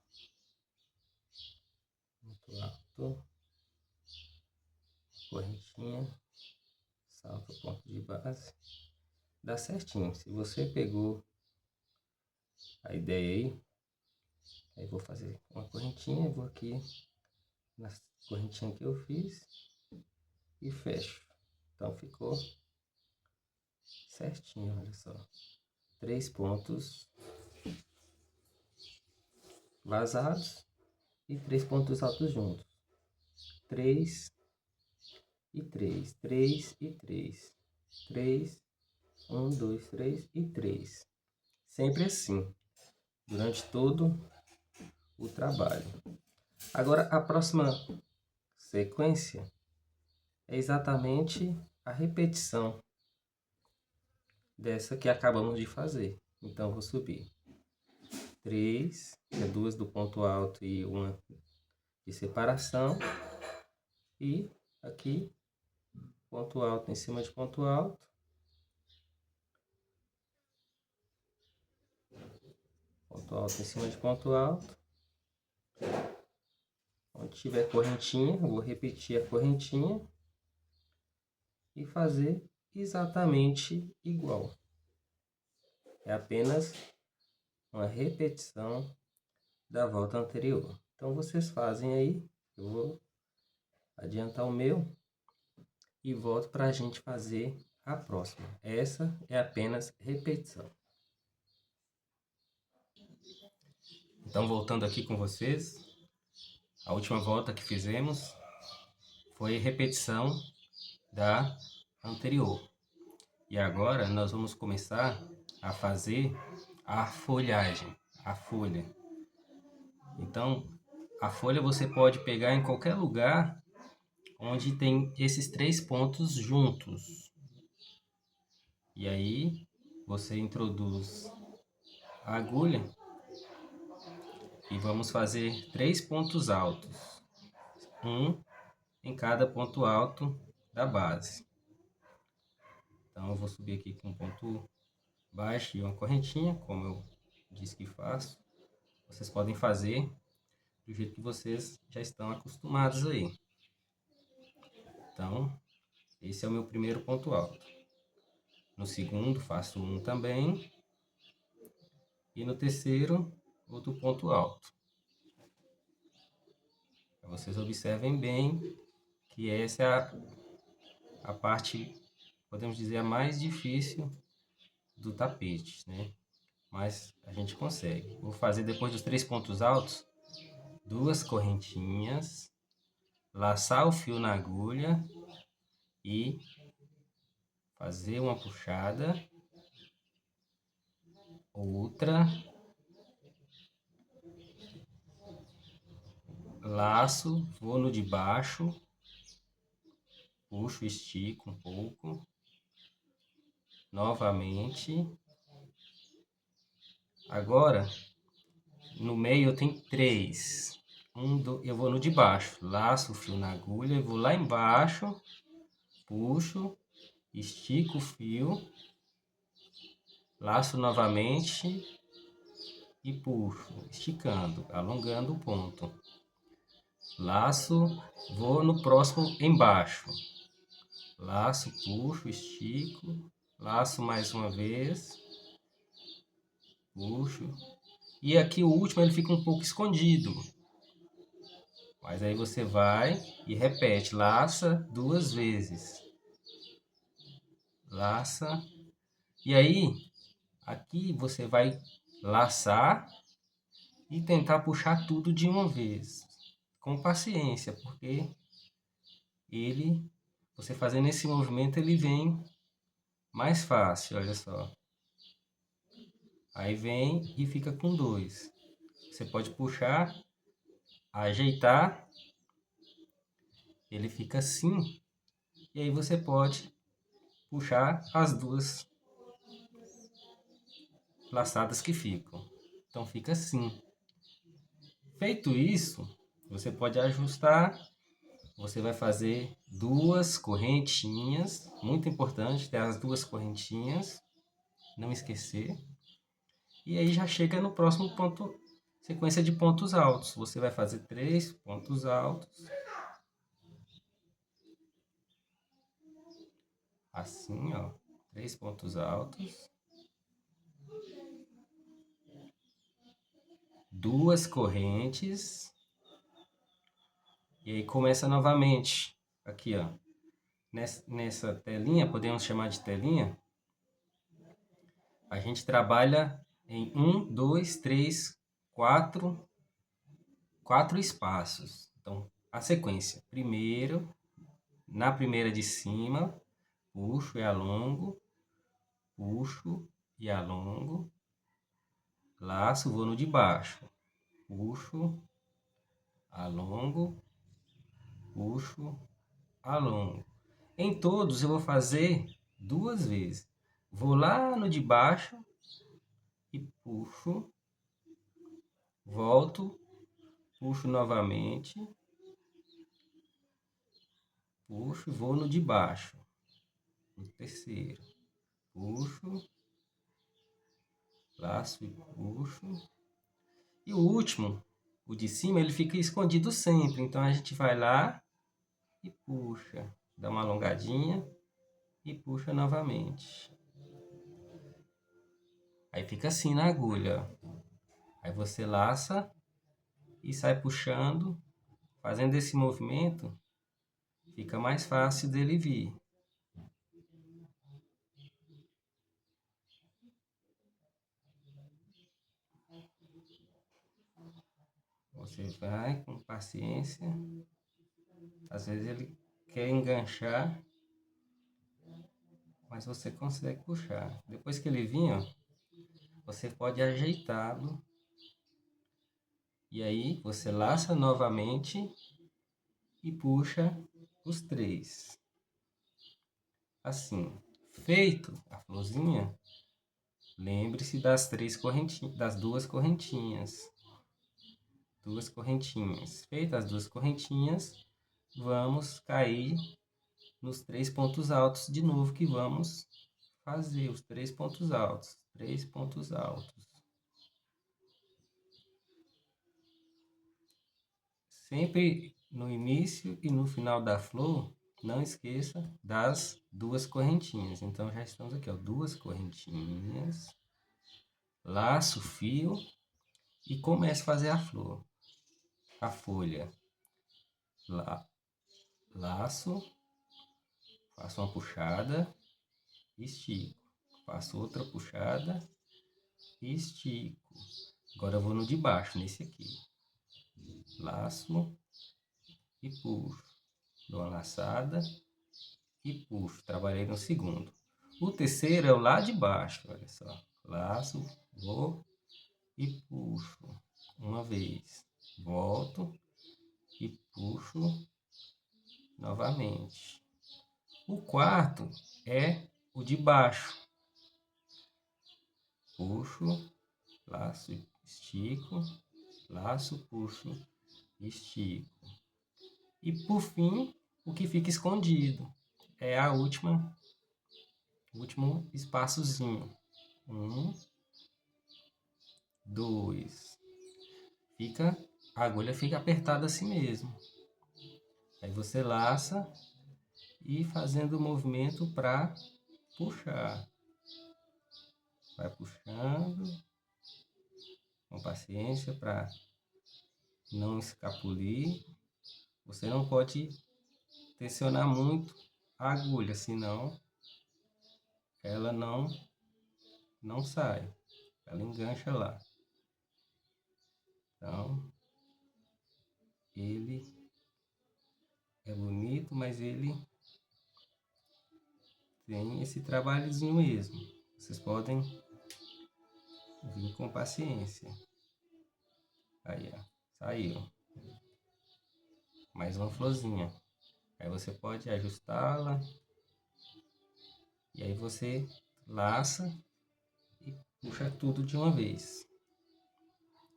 Ponto alto. Correntinha. Salto o ponto de base. Dá certinho. Se você pegou a ideia aí vou fazer uma correntinha, vou aqui na correntinha que eu fiz e fecho. Então ficou certinho, olha só. 3 pontos vazados e 3 pontos altos juntos. 3 e 3, 3 e 3, 3, 1, 2, 3 e 3. Sempre assim, durante todo o trabalho. Agora, a próxima sequência é exatamente a repetição dessa que acabamos de fazer. Então, vou subir 3, que é 2 do ponto alto e uma de separação. E aqui, ponto alto em cima de ponto alto. Ponto alto em cima de ponto alto. onde tiver correntinha, eu vou repetir a correntinha e fazer exatamente igual. É apenas uma repetição da volta anterior. Então vocês fazem aí, eu vou adiantar o meu e volto para a gente fazer a próxima. Essa é apenas repetição. Então, voltando aqui com vocês, a última volta que fizemos foi repetição da anterior. E agora nós vamos começar a fazer a folhagem, a folha. Então, a folha você pode pegar em qualquer lugar onde tem esses 3 pontos juntos. E aí, você introduz a agulha e vamos fazer 3 pontos altos. Um em cada ponto alto da base. Então, eu vou subir aqui com um ponto baixo e uma correntinha, como eu disse que faço. Vocês podem fazer do jeito que vocês já estão acostumados aí. Então, esse é o meu primeiro ponto alto. No segundo, faço um também. E no terceiro, outro ponto alto. Vocês observem bem que essa é a parte, podemos dizer, a mais difícil do tapete, né? Mas a gente consegue. Vou fazer depois dos 3 pontos altos, 2 correntinhas, laçar o fio na agulha e fazer uma puxada, outra, laço, vou no de baixo, puxo, estico um pouco, novamente. Agora, no meio eu tenho 3. Eu vou no de baixo, laço o fio na agulha, vou lá embaixo, puxo, estico o fio, laço novamente e puxo, esticando, alongando o ponto. Laço, vou no próximo embaixo. Laço, puxo, estico, laço mais uma vez, puxo. E aqui o último ele fica um pouco escondido. Mas aí você vai e repete, laça 2 vezes. Laça. E aí, aqui você vai laçar e tentar puxar tudo de uma vez. Com paciência, porque você fazendo esse movimento, ele vem mais fácil, olha só. Aí vem e fica com 2. Você pode puxar, ajeitar, ele fica assim. E aí você pode puxar as 2 laçadas que ficam. Então fica assim. Feito isso, você pode ajustar. Você vai fazer 2 correntinhas. Muito importante ter as 2 correntinhas. Não esquecer. E aí já chega no próximo ponto, sequência de pontos altos. Você vai fazer 3 pontos altos. Assim, ó. 3 pontos altos. 2 correntes. E aí começa novamente. Aqui, ó. Nessa telinha, podemos chamar de telinha. A gente trabalha em 1, 2, 3, 4 espaços. Então, a sequência. Primeiro, na primeira de cima, puxo e alongo, puxo e alongo, laço, vou no de baixo, puxo, alongo, puxo, alongo. Em todos eu vou fazer 2 vezes. Vou lá no de baixo e puxo, volto, puxo novamente, puxo e vou no de baixo. No terceiro, puxo, laço e puxo. E o último o de cima ele fica escondido sempre. Então a gente vai lá e puxa, dá uma alongadinha e puxa novamente. Aí fica assim na agulha, ó. Aí você laça e sai puxando, fazendo esse movimento, fica mais fácil dele vir. Você vai com paciência. Às vezes ele quer enganchar, mas você consegue puxar. Depois que ele vir, ó, você pode ajeitá-lo. E aí você laça novamente e puxa os 3. Assim, feito a florzinha, lembre-se das 3 correntinhas, das 2 correntinhas. 2 correntinhas. Feitas as 2 correntinhas, vamos cair nos 3 pontos altos de novo, que vamos fazer os 3 pontos altos. 3 pontos altos. Sempre no início e no final da flor, não esqueça das 2 correntinhas. Então já estamos aqui, ó, 2 correntinhas, laço o fio e começo a fazer a flor, a folha. Laço, faço uma puxada, estico, faço outra puxada e estico. Agora eu vou no de baixo, nesse aqui. Laço e puxo, dou uma laçada e puxo. Trabalhei no segundo. O terceiro é o lá de baixo, olha só. Laço, vou e puxo. Uma vez, volto e puxo novamente. O quarto é o de baixo. Puxo, laço, estico, laço, puxo, estico. E por fim, o que fica escondido é a o último espaçozinho. 1, 2. A agulha fica apertada assim mesmo. Aí você laça e fazendo o movimento para puxar. Vai puxando com paciência para não escapulir. Você não pode tensionar muito a agulha, senão ela não sai. Ela engancha lá. Então, ele é bonito, mas ele tem esse trabalhozinho mesmo. Vocês podem vir com paciência. Aí, ó, saiu. Mais uma florzinha. Aí você pode ajustá-la. E aí você laça e puxa tudo de uma vez.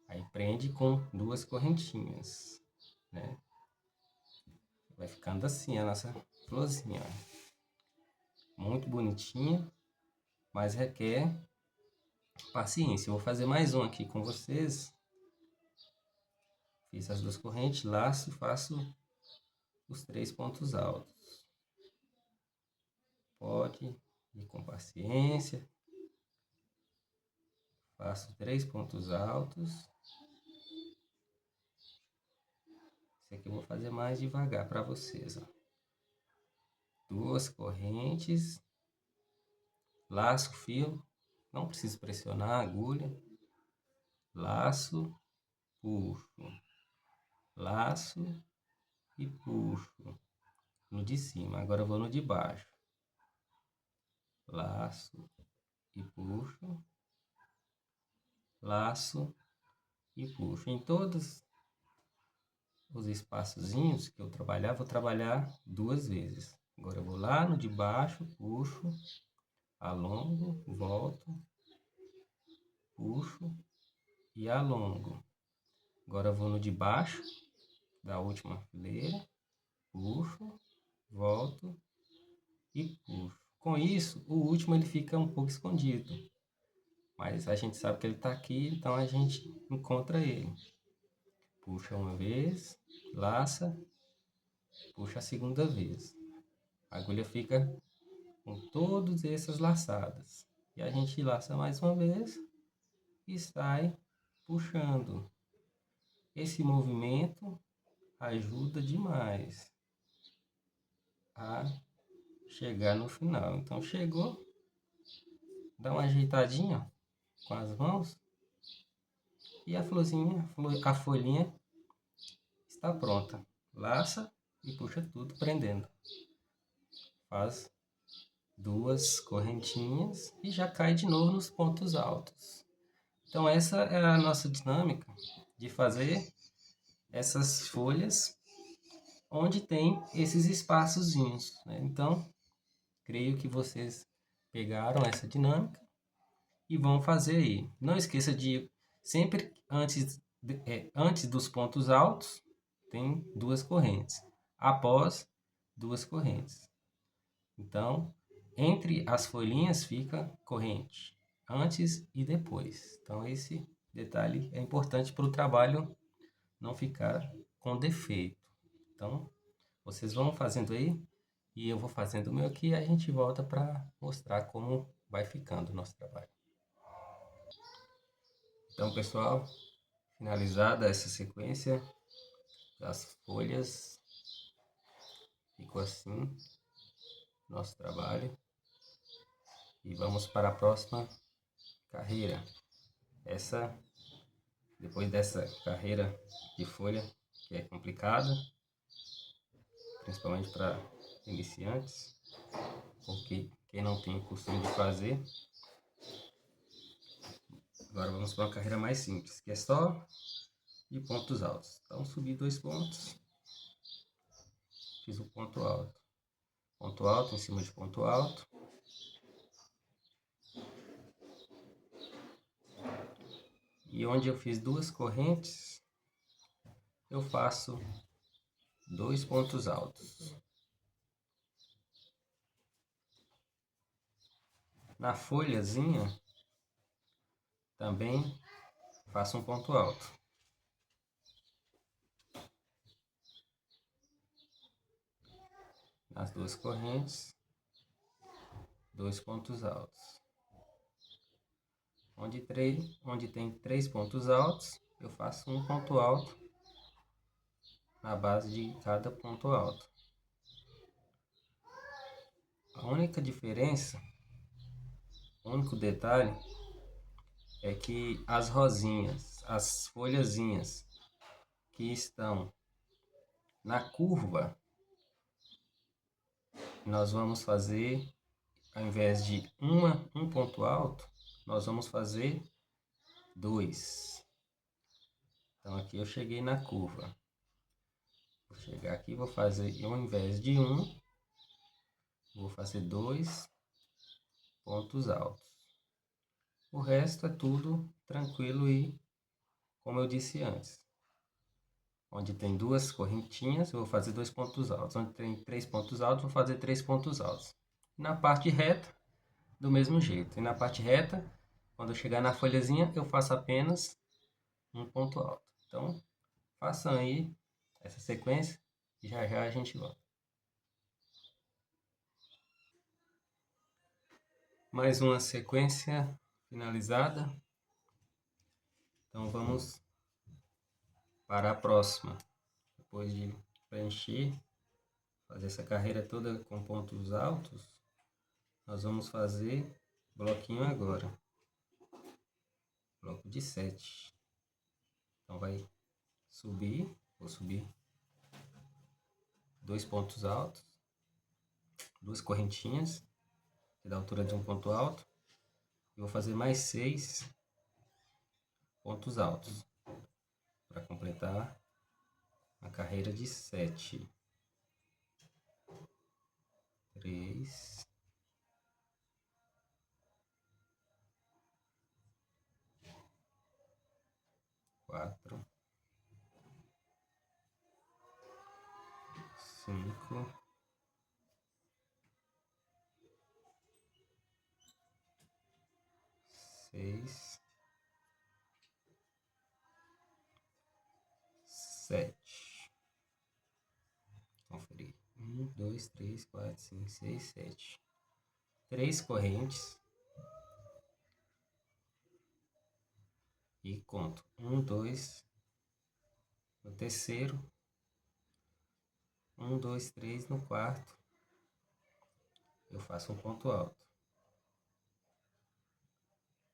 Aí prende com 2 correntinhas, né? Vai ficando assim a nossa florzinha, ó. Muito bonitinha, mas requer paciência. Eu vou fazer mais um aqui com vocês. Fiz as 2 correntes, laço e faço os 3 pontos altos. Pode ir com paciência. Faço 3 pontos altos. Esse aqui eu vou fazer mais devagar para vocês, ó. 2 correntes, laço o fio, não precisa pressionar a agulha, laço, puxo, laço e puxo no de cima. Agora eu vou no de baixo, laço e puxo, laço e puxo. Em todos os espaçozinhos que eu trabalhar, vou trabalhar 2 vezes. Agora eu vou lá no de baixo, puxo, alongo, volto, puxo e alongo. Agora eu vou no de baixo da última fileira, puxo, volto e puxo. Com isso, o último ele fica um pouco escondido, mas a gente sabe que ele está aqui, então a gente encontra ele. Puxa uma vez, laça, puxa a segunda vez. A agulha fica com todas essas laçadas. E a gente laça mais uma vez e sai puxando. Esse movimento ajuda demais a chegar no final. Então chegou, dá uma ajeitadinha com as mãos e a florzinha, a folhinha está pronta. Laça e puxa tudo prendendo. Faz duas correntinhas e já cai de novo nos pontos altos. Então essa é a nossa dinâmica de fazer essas folhas onde tem esses espaçozinhos, né? Então, creio que vocês pegaram essa dinâmica e vão fazer aí. Não esqueça de sempre antes dos pontos altos tem duas correntes, após duas correntes. Então, entre as folhinhas fica corrente, antes e depois. Então, esse detalhe é importante para o trabalho não ficar com defeito. Então, vocês vão fazendo aí e eu vou fazendo o meu aqui e a gente volta para mostrar como vai ficando o nosso trabalho. Então, pessoal, finalizada essa sequência das folhas, ficou assim nosso trabalho. E vamos para a próxima carreira. Depois dessa carreira de folha, que é complicada, principalmente para iniciantes, porque quem não tem o costume de fazer. Agora vamos para uma carreira mais simples, que é só de pontos altos. Então subi 2 pontos, fiz o ponto alto em cima de ponto alto. E onde eu fiz 2 correntes, eu faço 2 pontos altos. Na folhazinha, também faço um ponto alto. Nas 2 correntes, 2 pontos altos. Onde tem 3 pontos altos, eu faço um ponto alto na base de cada ponto alto. A única diferença, o único detalhe, é que as rosinhas, as folhazinhas que estão na curva, nós vamos fazer, ao invés de um ponto alto, nós vamos fazer 2. Então aqui eu cheguei na curva. Vou chegar aqui e vou fazer, ao invés de vou fazer 2 pontos altos. O resto é tudo tranquilo e, como eu disse antes, onde tem 2 correntinhas, eu vou fazer 2 pontos altos. Onde tem 3 pontos altos, vou fazer 3 pontos altos. Na parte reta, do mesmo jeito. E na parte reta, quando eu chegar na folhazinha, eu faço apenas um ponto alto. Então, façam aí essa sequência e já já a gente volta. Mais uma sequência finalizada. Então, vamos para a próxima. Depois de preencher, fazer essa carreira toda com pontos altos, nós vamos fazer bloquinho agora. Bloco de 7. Então vai subir, vou subir 2 pontos altos, 2 correntinhas, que dá a altura de um ponto alto, e vou fazer mais 6 pontos altos, para completar a carreira de 7. 3, 4, 5, 6, 7. Conferir. 1, 2, 3, 4, 5, 6, 7. 3 correntes. E conto. 1, 2. No terceiro. 1, 2, 3 no quarto. Eu faço um ponto alto.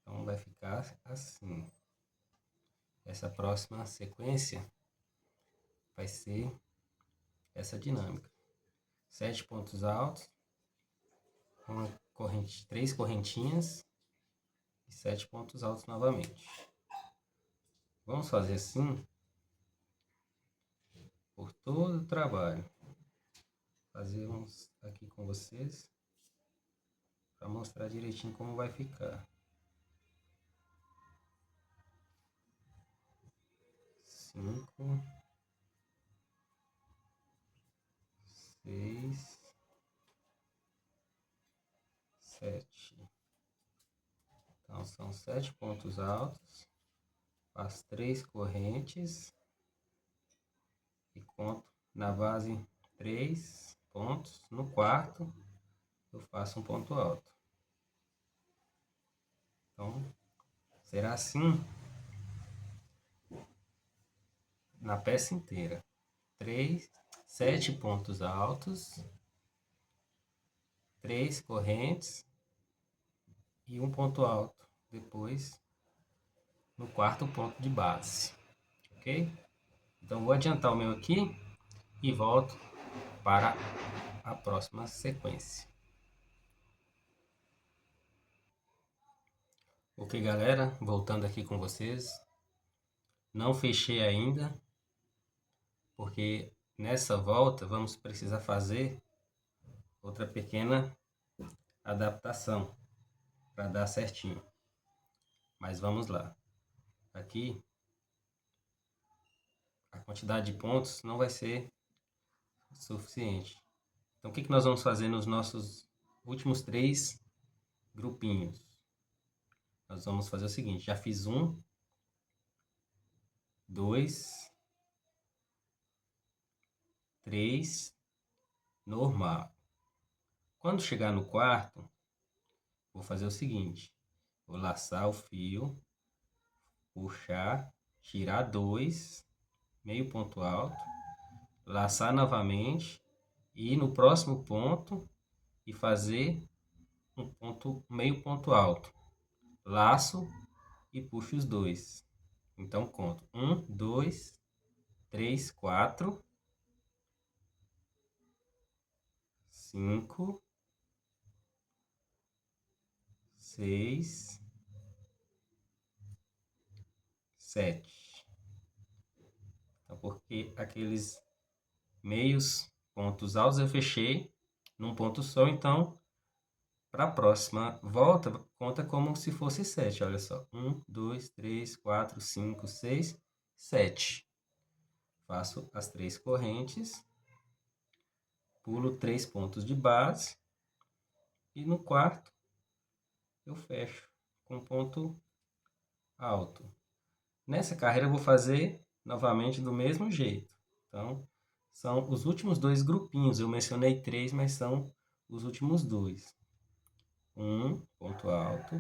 Então vai ficar assim. Essa próxima sequência vai ser essa dinâmica. 7 pontos altos, uma corrente, 3 correntinhas e 7 pontos altos novamente. Vamos fazer assim por todo o trabalho. Fazer uns aqui com vocês para mostrar direitinho como vai ficar. 5, 6, 7. Então são 7 pontos altos, faço 3 correntes e conto na base 3 pontos. No quarto eu faço um ponto alto. Então será assim na peça inteira. 7 pontos altos, 3 correntes e um ponto alto depois no quarto ponto de base, ok? Então vou adiantar o meu aqui e volto para a próxima sequência. Ok, galera, voltando aqui com vocês, não fechei ainda, porque nessa volta vamos precisar fazer outra pequena adaptação para dar certinho. Mas vamos lá. Aqui a quantidade de pontos não vai ser suficiente. Então o que nós vamos fazer nos nossos últimos 3 grupinhos? Nós vamos fazer o seguinte, já fiz 1, 2, 3, normal. Quando chegar no quarto, vou fazer o seguinte, vou laçar o fio, puxar, tirar 2, meio ponto alto, laçar novamente, ir no próximo ponto e fazer um ponto, meio ponto alto. Laço e puxo os 2. Então conto 1, 2, 3, 4, 5, 6, 7. Então, porque aqueles meios pontos altos eu fechei num ponto só, então para a próxima volta conta como se fosse 7. Olha só, 1, 2, 3, 4, 5, 6, 7. Faço as 3 correntes, pulo 3 pontos de base e no quarto eu fecho com ponto alto. Nessa carreira eu vou fazer novamente do mesmo jeito. Então, são os últimos 2 grupinhos. Eu mencionei 3, mas são os últimos 2. 1 ponto alto,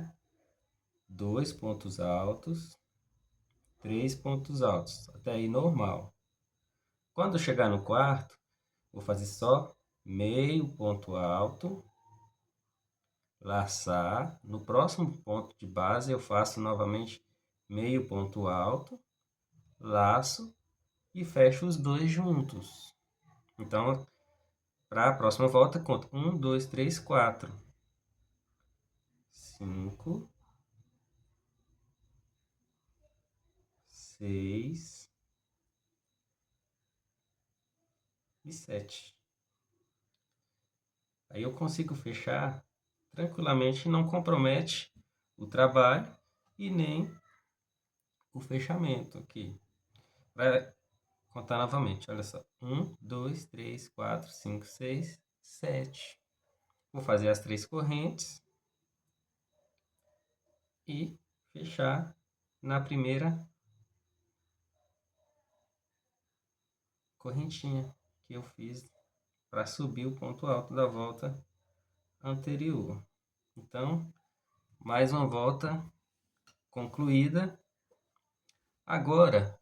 2 pontos altos, 3 pontos altos. Até aí normal. Quando eu chegar no quarto, vou fazer só meio ponto alto, laçar. No próximo ponto de base eu faço novamente meio ponto alto, laço e fecho os 2 juntos. Então, para a próxima volta, conto 1, 2, 3, 4, 5, 6 e 7. Aí eu consigo fechar tranquilamente, não compromete o trabalho e nem o fechamento aqui. Para contar novamente, olha só. 1, 2, 3, 4, 5, 6, 7. Vou fazer as 3 correntes e fechar na primeira correntinha que eu fiz para subir o ponto alto da volta anterior. Então, mais uma volta concluída. Agora,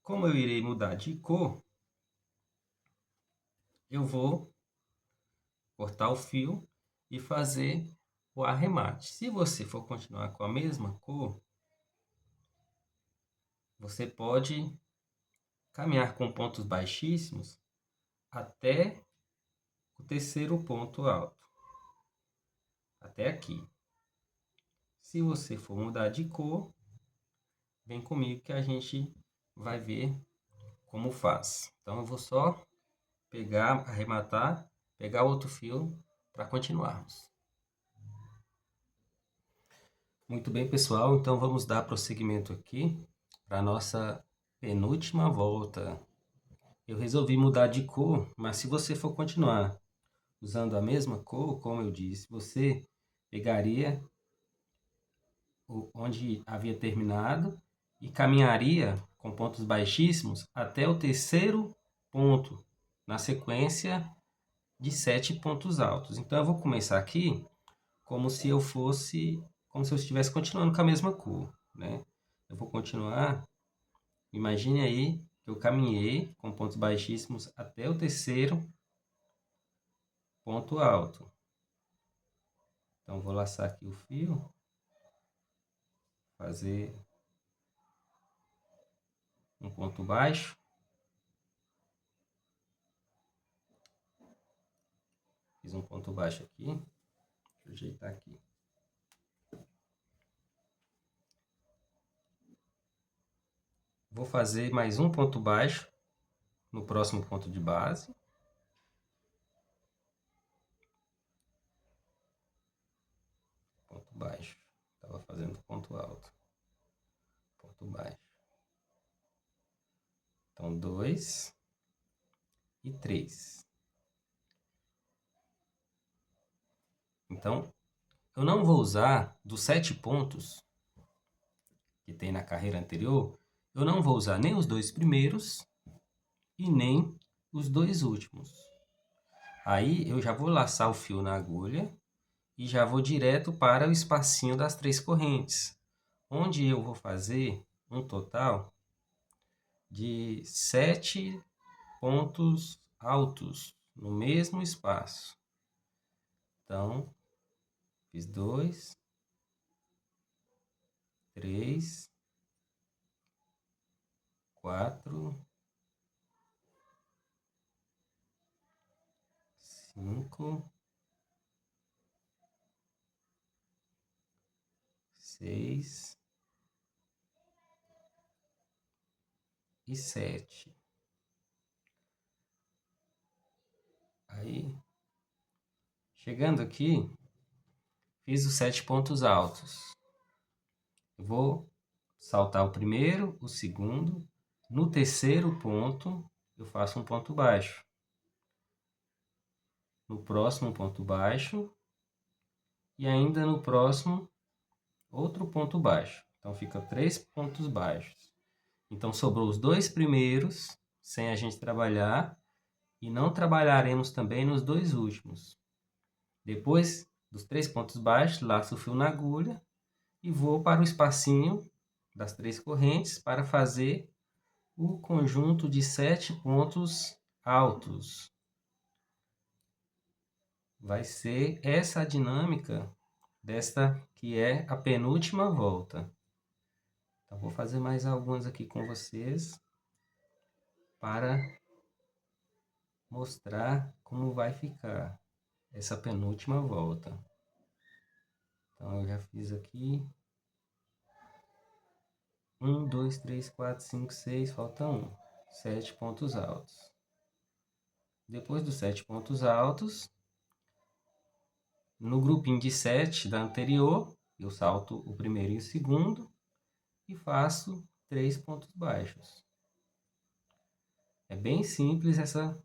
como eu irei mudar de cor, eu vou cortar o fio e fazer o arremate. Se você for continuar com a mesma cor, você pode caminhar com pontos baixíssimos até o terceiro ponto alto, até aqui. Se você for mudar de cor, vem comigo que a gente vai ver como faz. Então eu vou só pegar, arrematar, pegar outro fio para continuarmos. Muito bem, pessoal, então vamos dar prosseguimento aqui para a nossa penúltima volta. Eu resolvi mudar de cor, mas se você for continuar usando a mesma cor, como eu disse, você pegaria onde havia terminado e caminharia com pontos baixíssimos até o terceiro ponto, na sequência de 7 pontos altos. Então eu vou começar aqui como se eu estivesse continuando com a mesma cor, né? Eu vou continuar, imagine aí que eu caminhei com pontos baixíssimos até o terceiro ponto alto. Então vou laçar aqui o fio, fazer um ponto baixo. Fiz um ponto baixo aqui, deixa eu ajeitar aqui. Vou fazer mais um ponto baixo no próximo ponto de base. Ponto baixo, estava fazendo ponto alto, ponto baixo. Então, 2 e 3. Então, eu não vou usar dos 7 pontos que tem na carreira anterior, eu não vou usar nem os 2 primeiros e nem os 2 últimos. Aí eu já vou laçar o fio na agulha e já vou direto para o espacinho das 3 correntes, onde eu vou fazer um total de 7 pontos altos no mesmo espaço. Então, fiz 2, 3, 4, 5, 6 e 7. Aí, chegando aqui, fiz os 7 pontos altos. Eu vou saltar o primeiro, o segundo. No terceiro ponto, eu faço um ponto baixo. No próximo ponto baixo. E ainda no próximo, outro ponto baixo. Então, fica 3 pontos baixos. Então, sobrou os 2 primeiros, sem a gente trabalhar. E não trabalharemos também nos 2 últimos. Depois dos 3 pontos baixos, laço o fio na agulha e vou para o espacinho das 3 correntes para fazer o conjunto de 7 pontos altos. Vai ser essa a dinâmica desta que é a penúltima volta. Então, vou fazer mais algumas aqui com vocês para mostrar como vai ficar essa penúltima volta. Então, eu já fiz aqui 1, 2, 3, 4, 5, 6, falta 1. 7 pontos altos. Depois dos 7 pontos altos, no grupinho de 7 da anterior, eu salto o primeiro e o segundo e faço 3 pontos baixos. É bem simples essa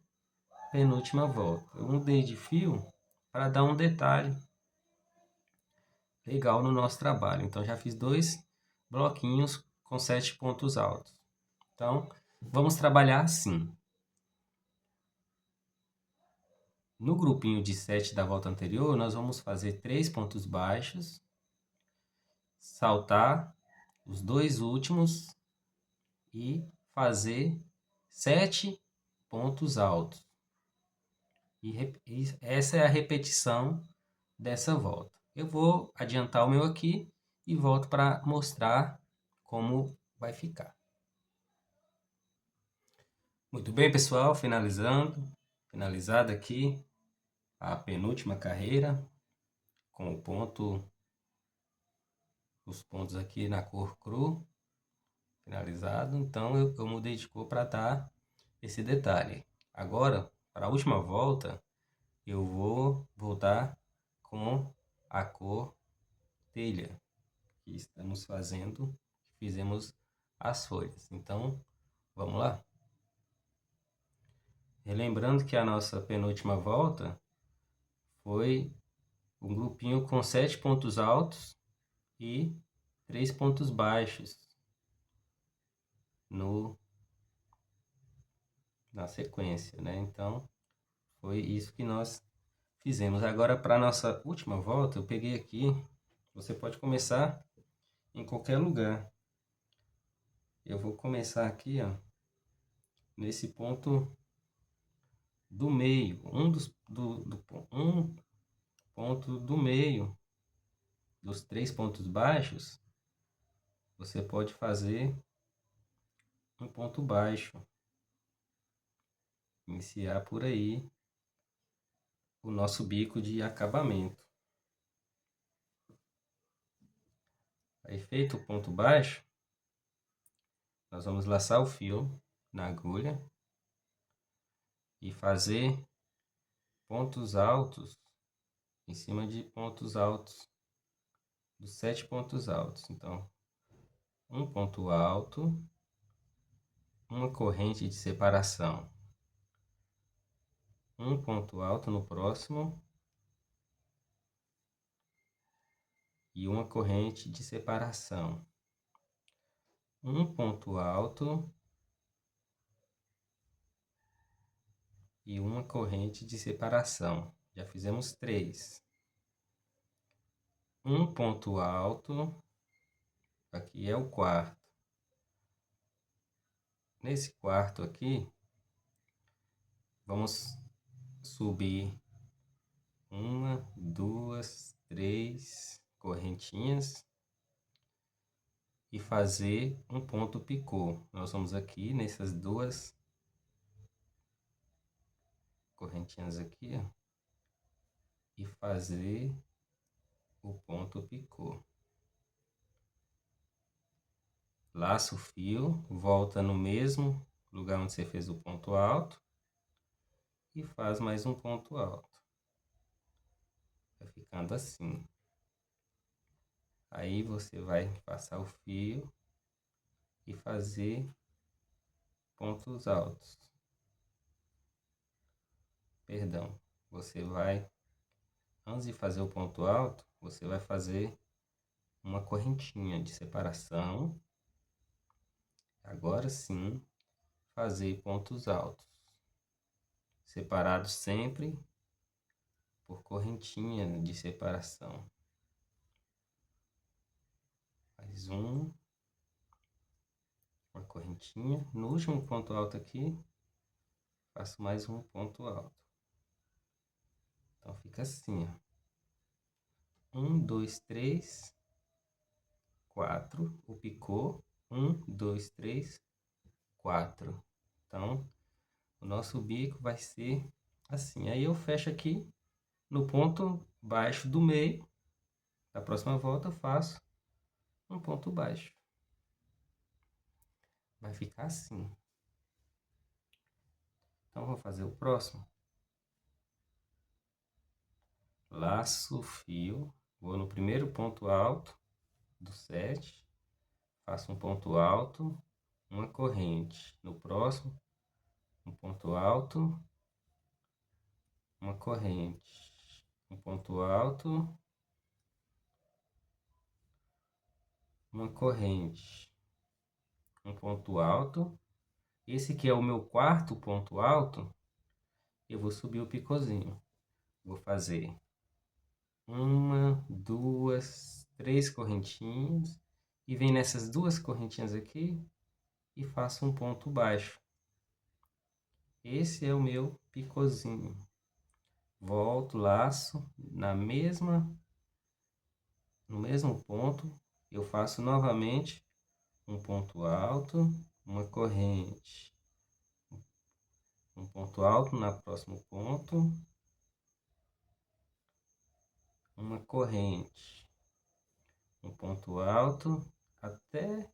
penúltima volta. Eu mudei de fio para dar um detalhe legal no nosso trabalho. Então, já fiz 2 bloquinhos com 7 pontos altos. Então, vamos trabalhar assim. No grupinho de 7 da volta anterior, nós vamos fazer 3 pontos baixos, saltar os 2 últimos e fazer 7 pontos altos. E essa é a repetição dessa volta. Eu vou adiantar o meu aqui e volto para mostrar como vai ficar. Muito bem, pessoal, finalizada aqui a penúltima carreira com os pontos aqui na cor cru, finalizado. Então eu mudei de cor para dar esse detalhe. Agora, para a última volta, eu vou voltar com a cor telha que estamos fazendo, fizemos as folhas. Então, vamos lá. Relembrando que a nossa penúltima volta foi um grupinho com 7 pontos altos e 3 pontos baixos na sequência, né? Então, foi isso que nós fizemos. Agora, para a nossa última volta, eu peguei aqui, você pode começar em qualquer lugar. Eu vou começar aqui, ó, nesse ponto do meio, um ponto do meio dos 3 pontos baixos, você pode fazer um ponto baixo. Iniciar por aí o nosso bico de acabamento. Aí feito o ponto baixo, nós vamos laçar o fio na agulha e fazer pontos altos em cima de pontos altos, dos 7 pontos altos. Então, um ponto alto, uma corrente de separação, um ponto alto no próximo e uma corrente de separação, um ponto alto e uma corrente de separação. Já fizemos 3. Um ponto alto, aqui é o quarto. Nesse quarto aqui, vamos subir 1, 2, 3 correntinhas e fazer um ponto picô. Nós vamos aqui nessas 2 correntinhas aqui, ó, e fazer o ponto picô. Laça o fio, volta no mesmo lugar onde você fez o ponto alto e faz mais um ponto alto. Vai ficando assim. Aí você vai passar o fio e fazer pontos altos. Perdão, você vai, antes de fazer o ponto alto, você vai fazer uma correntinha de separação. Agora sim, fazer pontos altos, separados sempre por correntinha de separação. Mais uma correntinha. No último ponto alto aqui, faço mais um ponto alto. Então fica assim, ó. 1, 2, 3, 4, o picô. 1, 2, 3, 4. Então, o nosso bico vai ser assim. Aí eu fecho aqui no ponto baixo do meio. Da próxima volta eu faço um ponto baixo. Vai ficar assim. Então, vou fazer o próximo. Laço o fio, vou no primeiro ponto alto do 7, faço um ponto alto, uma corrente. No próximo, um ponto alto, uma corrente. Um ponto alto, uma corrente. Um ponto alto. Esse que é o meu quarto ponto alto, eu vou subir o picôzinho. Vou fazer 1, 2, 3 correntinhas e venho nessas 2 correntinhas aqui e faço um ponto baixo. Esse é o meu picôzinho. Volto, laço no mesmo ponto, eu faço novamente um ponto alto, uma corrente, um ponto alto no próximo ponto, uma corrente, um ponto alto até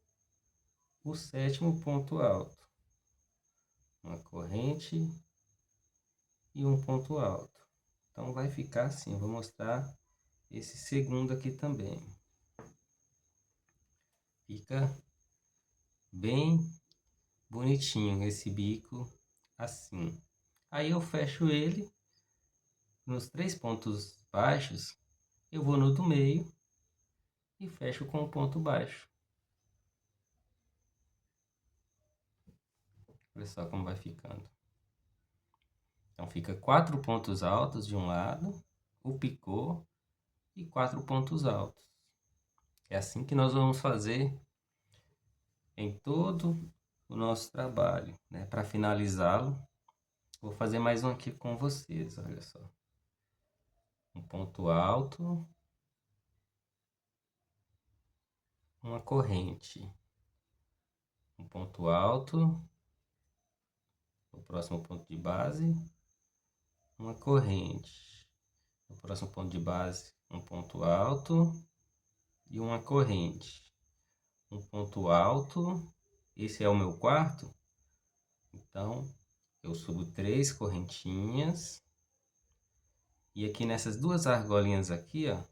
o 7º ponto alto, uma corrente e um ponto alto. Então vai ficar assim. Vou mostrar esse segundo aqui também. Fica bem bonitinho esse bico assim. Aí eu fecho ele nos 3 pontos baixos. Eu vou no do meio e fecho com o ponto baixo. Olha só como vai ficando. Então fica 4 pontos altos de um lado, o picô e 4 pontos altos. É assim que nós vamos fazer em todo o nosso trabalho, né? Para finalizá-lo, vou fazer mais um aqui com vocês, olha só. Um ponto alto, uma corrente, um ponto alto, no próximo ponto de base, uma corrente, no próximo ponto de base, um ponto alto e uma corrente, um ponto alto. Esse é o meu quarto, então eu subo 3 correntinhas e aqui nessas 2 argolinhas aqui, ó,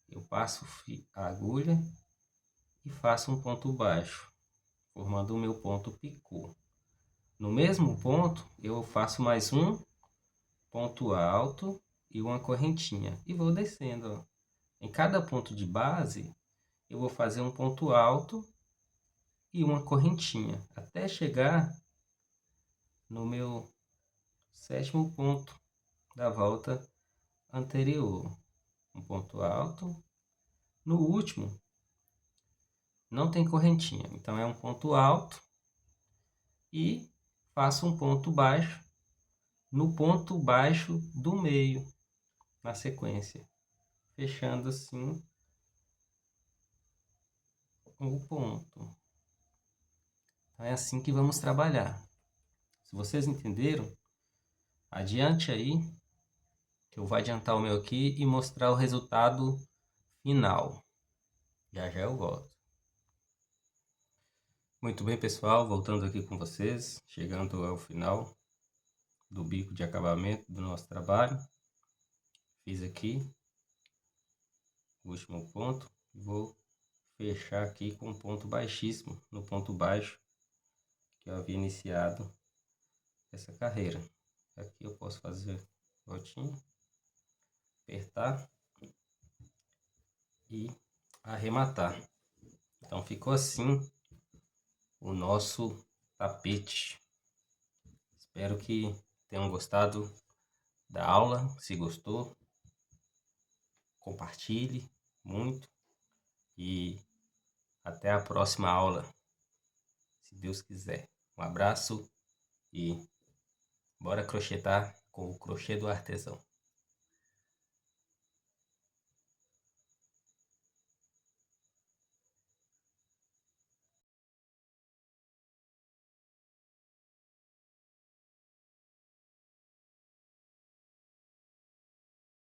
eu passo a agulha e faço um ponto baixo, formando o meu ponto picô. No mesmo ponto, eu faço mais um ponto alto e uma correntinha e vou descendo, ó. Em cada ponto de base, eu vou fazer um ponto alto e uma correntinha, até chegar no meu 7º ponto da volta anterior. Um ponto alto. No último, não tem correntinha, então é um ponto alto e faço um ponto baixo no ponto baixo do meio, na sequência, fechando assim o ponto. Então é assim que vamos trabalhar. Se vocês entenderam, adiante aí, que eu vou adiantar o meu aqui e mostrar o resultado final. Já já eu volto. Muito bem, pessoal, voltando aqui com vocês, chegando ao final do bico de acabamento do nosso trabalho. Fiz aqui o último ponto e vou fechar aqui com um ponto baixíssimo, no ponto baixo que eu havia iniciado essa carreira. Aqui eu posso fazer voltinha, apertar e arrematar. Então ficou assim o nosso tapete. Espero que tenham gostado da aula. Se gostou, compartilhe muito e até a próxima aula, se Deus quiser. Um abraço e bora crochetar com o crochê do artesão.